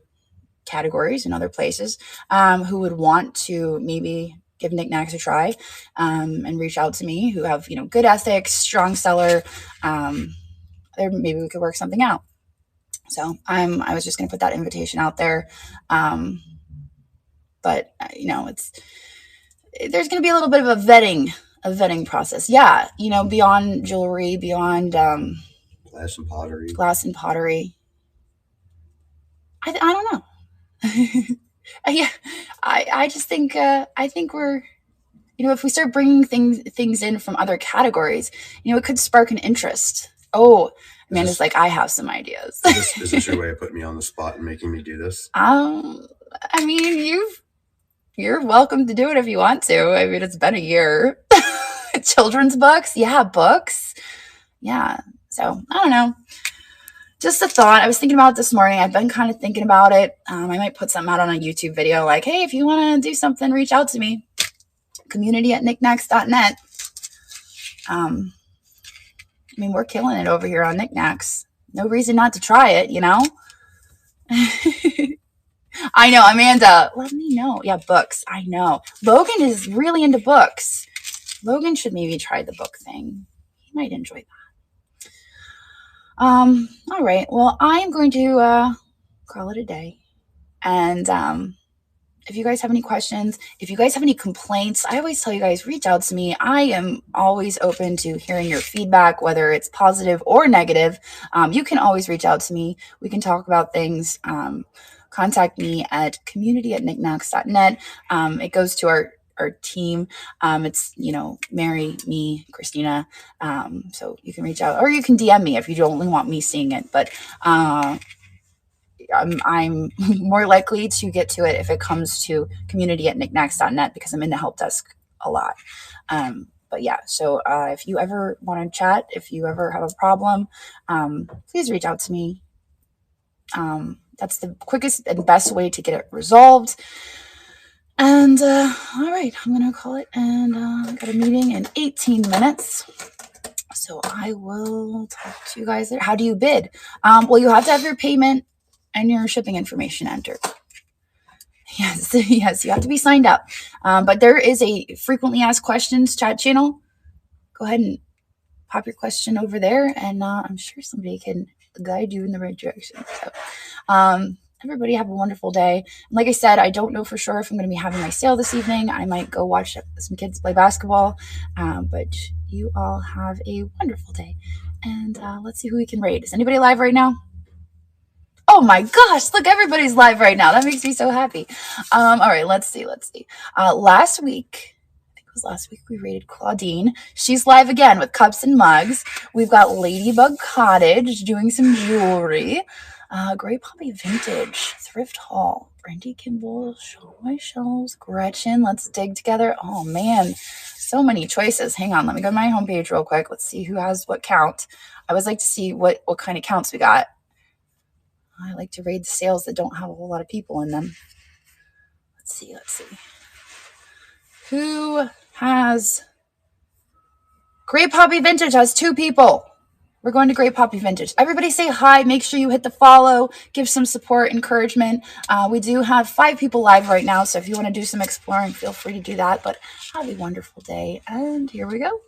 categories in other places who would want to maybe give Niknax a try and reach out to me, who have, good ethics, strong seller, there, maybe we could work something out. So I was just going to put that invitation out there. But there's going to be a little bit of a vetting process. Yeah. Beyond jewelry, beyond, Glass and pottery. I don't know. Yeah. I just think, I think we're, if we start bringing things in from other categories, it could spark an interest. Oh, Amanda's like, I have some ideas. Is this your way of putting me on the spot and making me do this? I mean, you're welcome to do it if you want to. I mean, it's been a year. Children's books. Yeah, books. Yeah. So I don't know. Just a thought. I was thinking about it this morning. I've been kind of thinking about it. I might put something out on a YouTube video like, hey, if you want to do something, reach out to me. Community@niknax.net. I mean, we're killing it over here on Niknax. No reason not to try it, you know? I know, Amanda. Let me know. Yeah, books. I know. Logan is really into books. Logan should maybe try the book thing. He might enjoy that. All right. Well, I'm going to call it a day. And if you guys have any questions, if you guys have any complaints, I always tell you guys, reach out to me. I am always open to hearing your feedback, whether it's positive or negative. You can always reach out to me. We can talk about things. Contact me at community@niknax.net. It goes to our team. It's, Mary, me, Christina. So you can reach out, or you can DM me if you don't only want me seeing it. But I'm more likely to get to it if it comes to community@niknax.net because I'm in the help desk a lot. But yeah, so if you ever want to chat, if you ever have a problem, please reach out to me. That's the quickest and best way to get it resolved. And all right, I'm going to call it. And I got a meeting in 18 minutes. So I will talk to you guys there. How do you bid? Well, you have to have your payment and your shipping information entered. Yes, yes, you have to be signed up. But there is a frequently asked questions chat channel. Go ahead and pop your question over there, and I'm sure somebody can guide you in the right direction. So, everybody have a wonderful day. And like I said, I don't know for sure if I'm going to be having my sale this evening. I might go watch some kids play basketball. But you all have a wonderful day. And let's see who we can raid. Is anybody live right now? Oh my gosh, look, everybody's live right now. That makes me so happy. All right, let's see. Last week, we rated Claudine. She's live again with cups and mugs. We've got Ladybug Cottage doing some jewelry. Grey Poppy Vintage, Thrift Haul, Brandy Kimball, Show My Shelves, Gretchen, Let's Dig Together. Oh man, so many choices. Hang on, let me go to my homepage real quick. Let's see who has what count. I always like to see what kind of counts we got. I like to raid the sales that don't have a whole lot of people in them. Let's see. Who has... Grey Poppy Vintage has 2 people. We're going to Grey Poppy Vintage. Everybody say hi. Make sure you hit the follow. Give some support, encouragement. We do have 5 people live right now, so if you want to do some exploring, feel free to do that. But have a wonderful day. And here we go.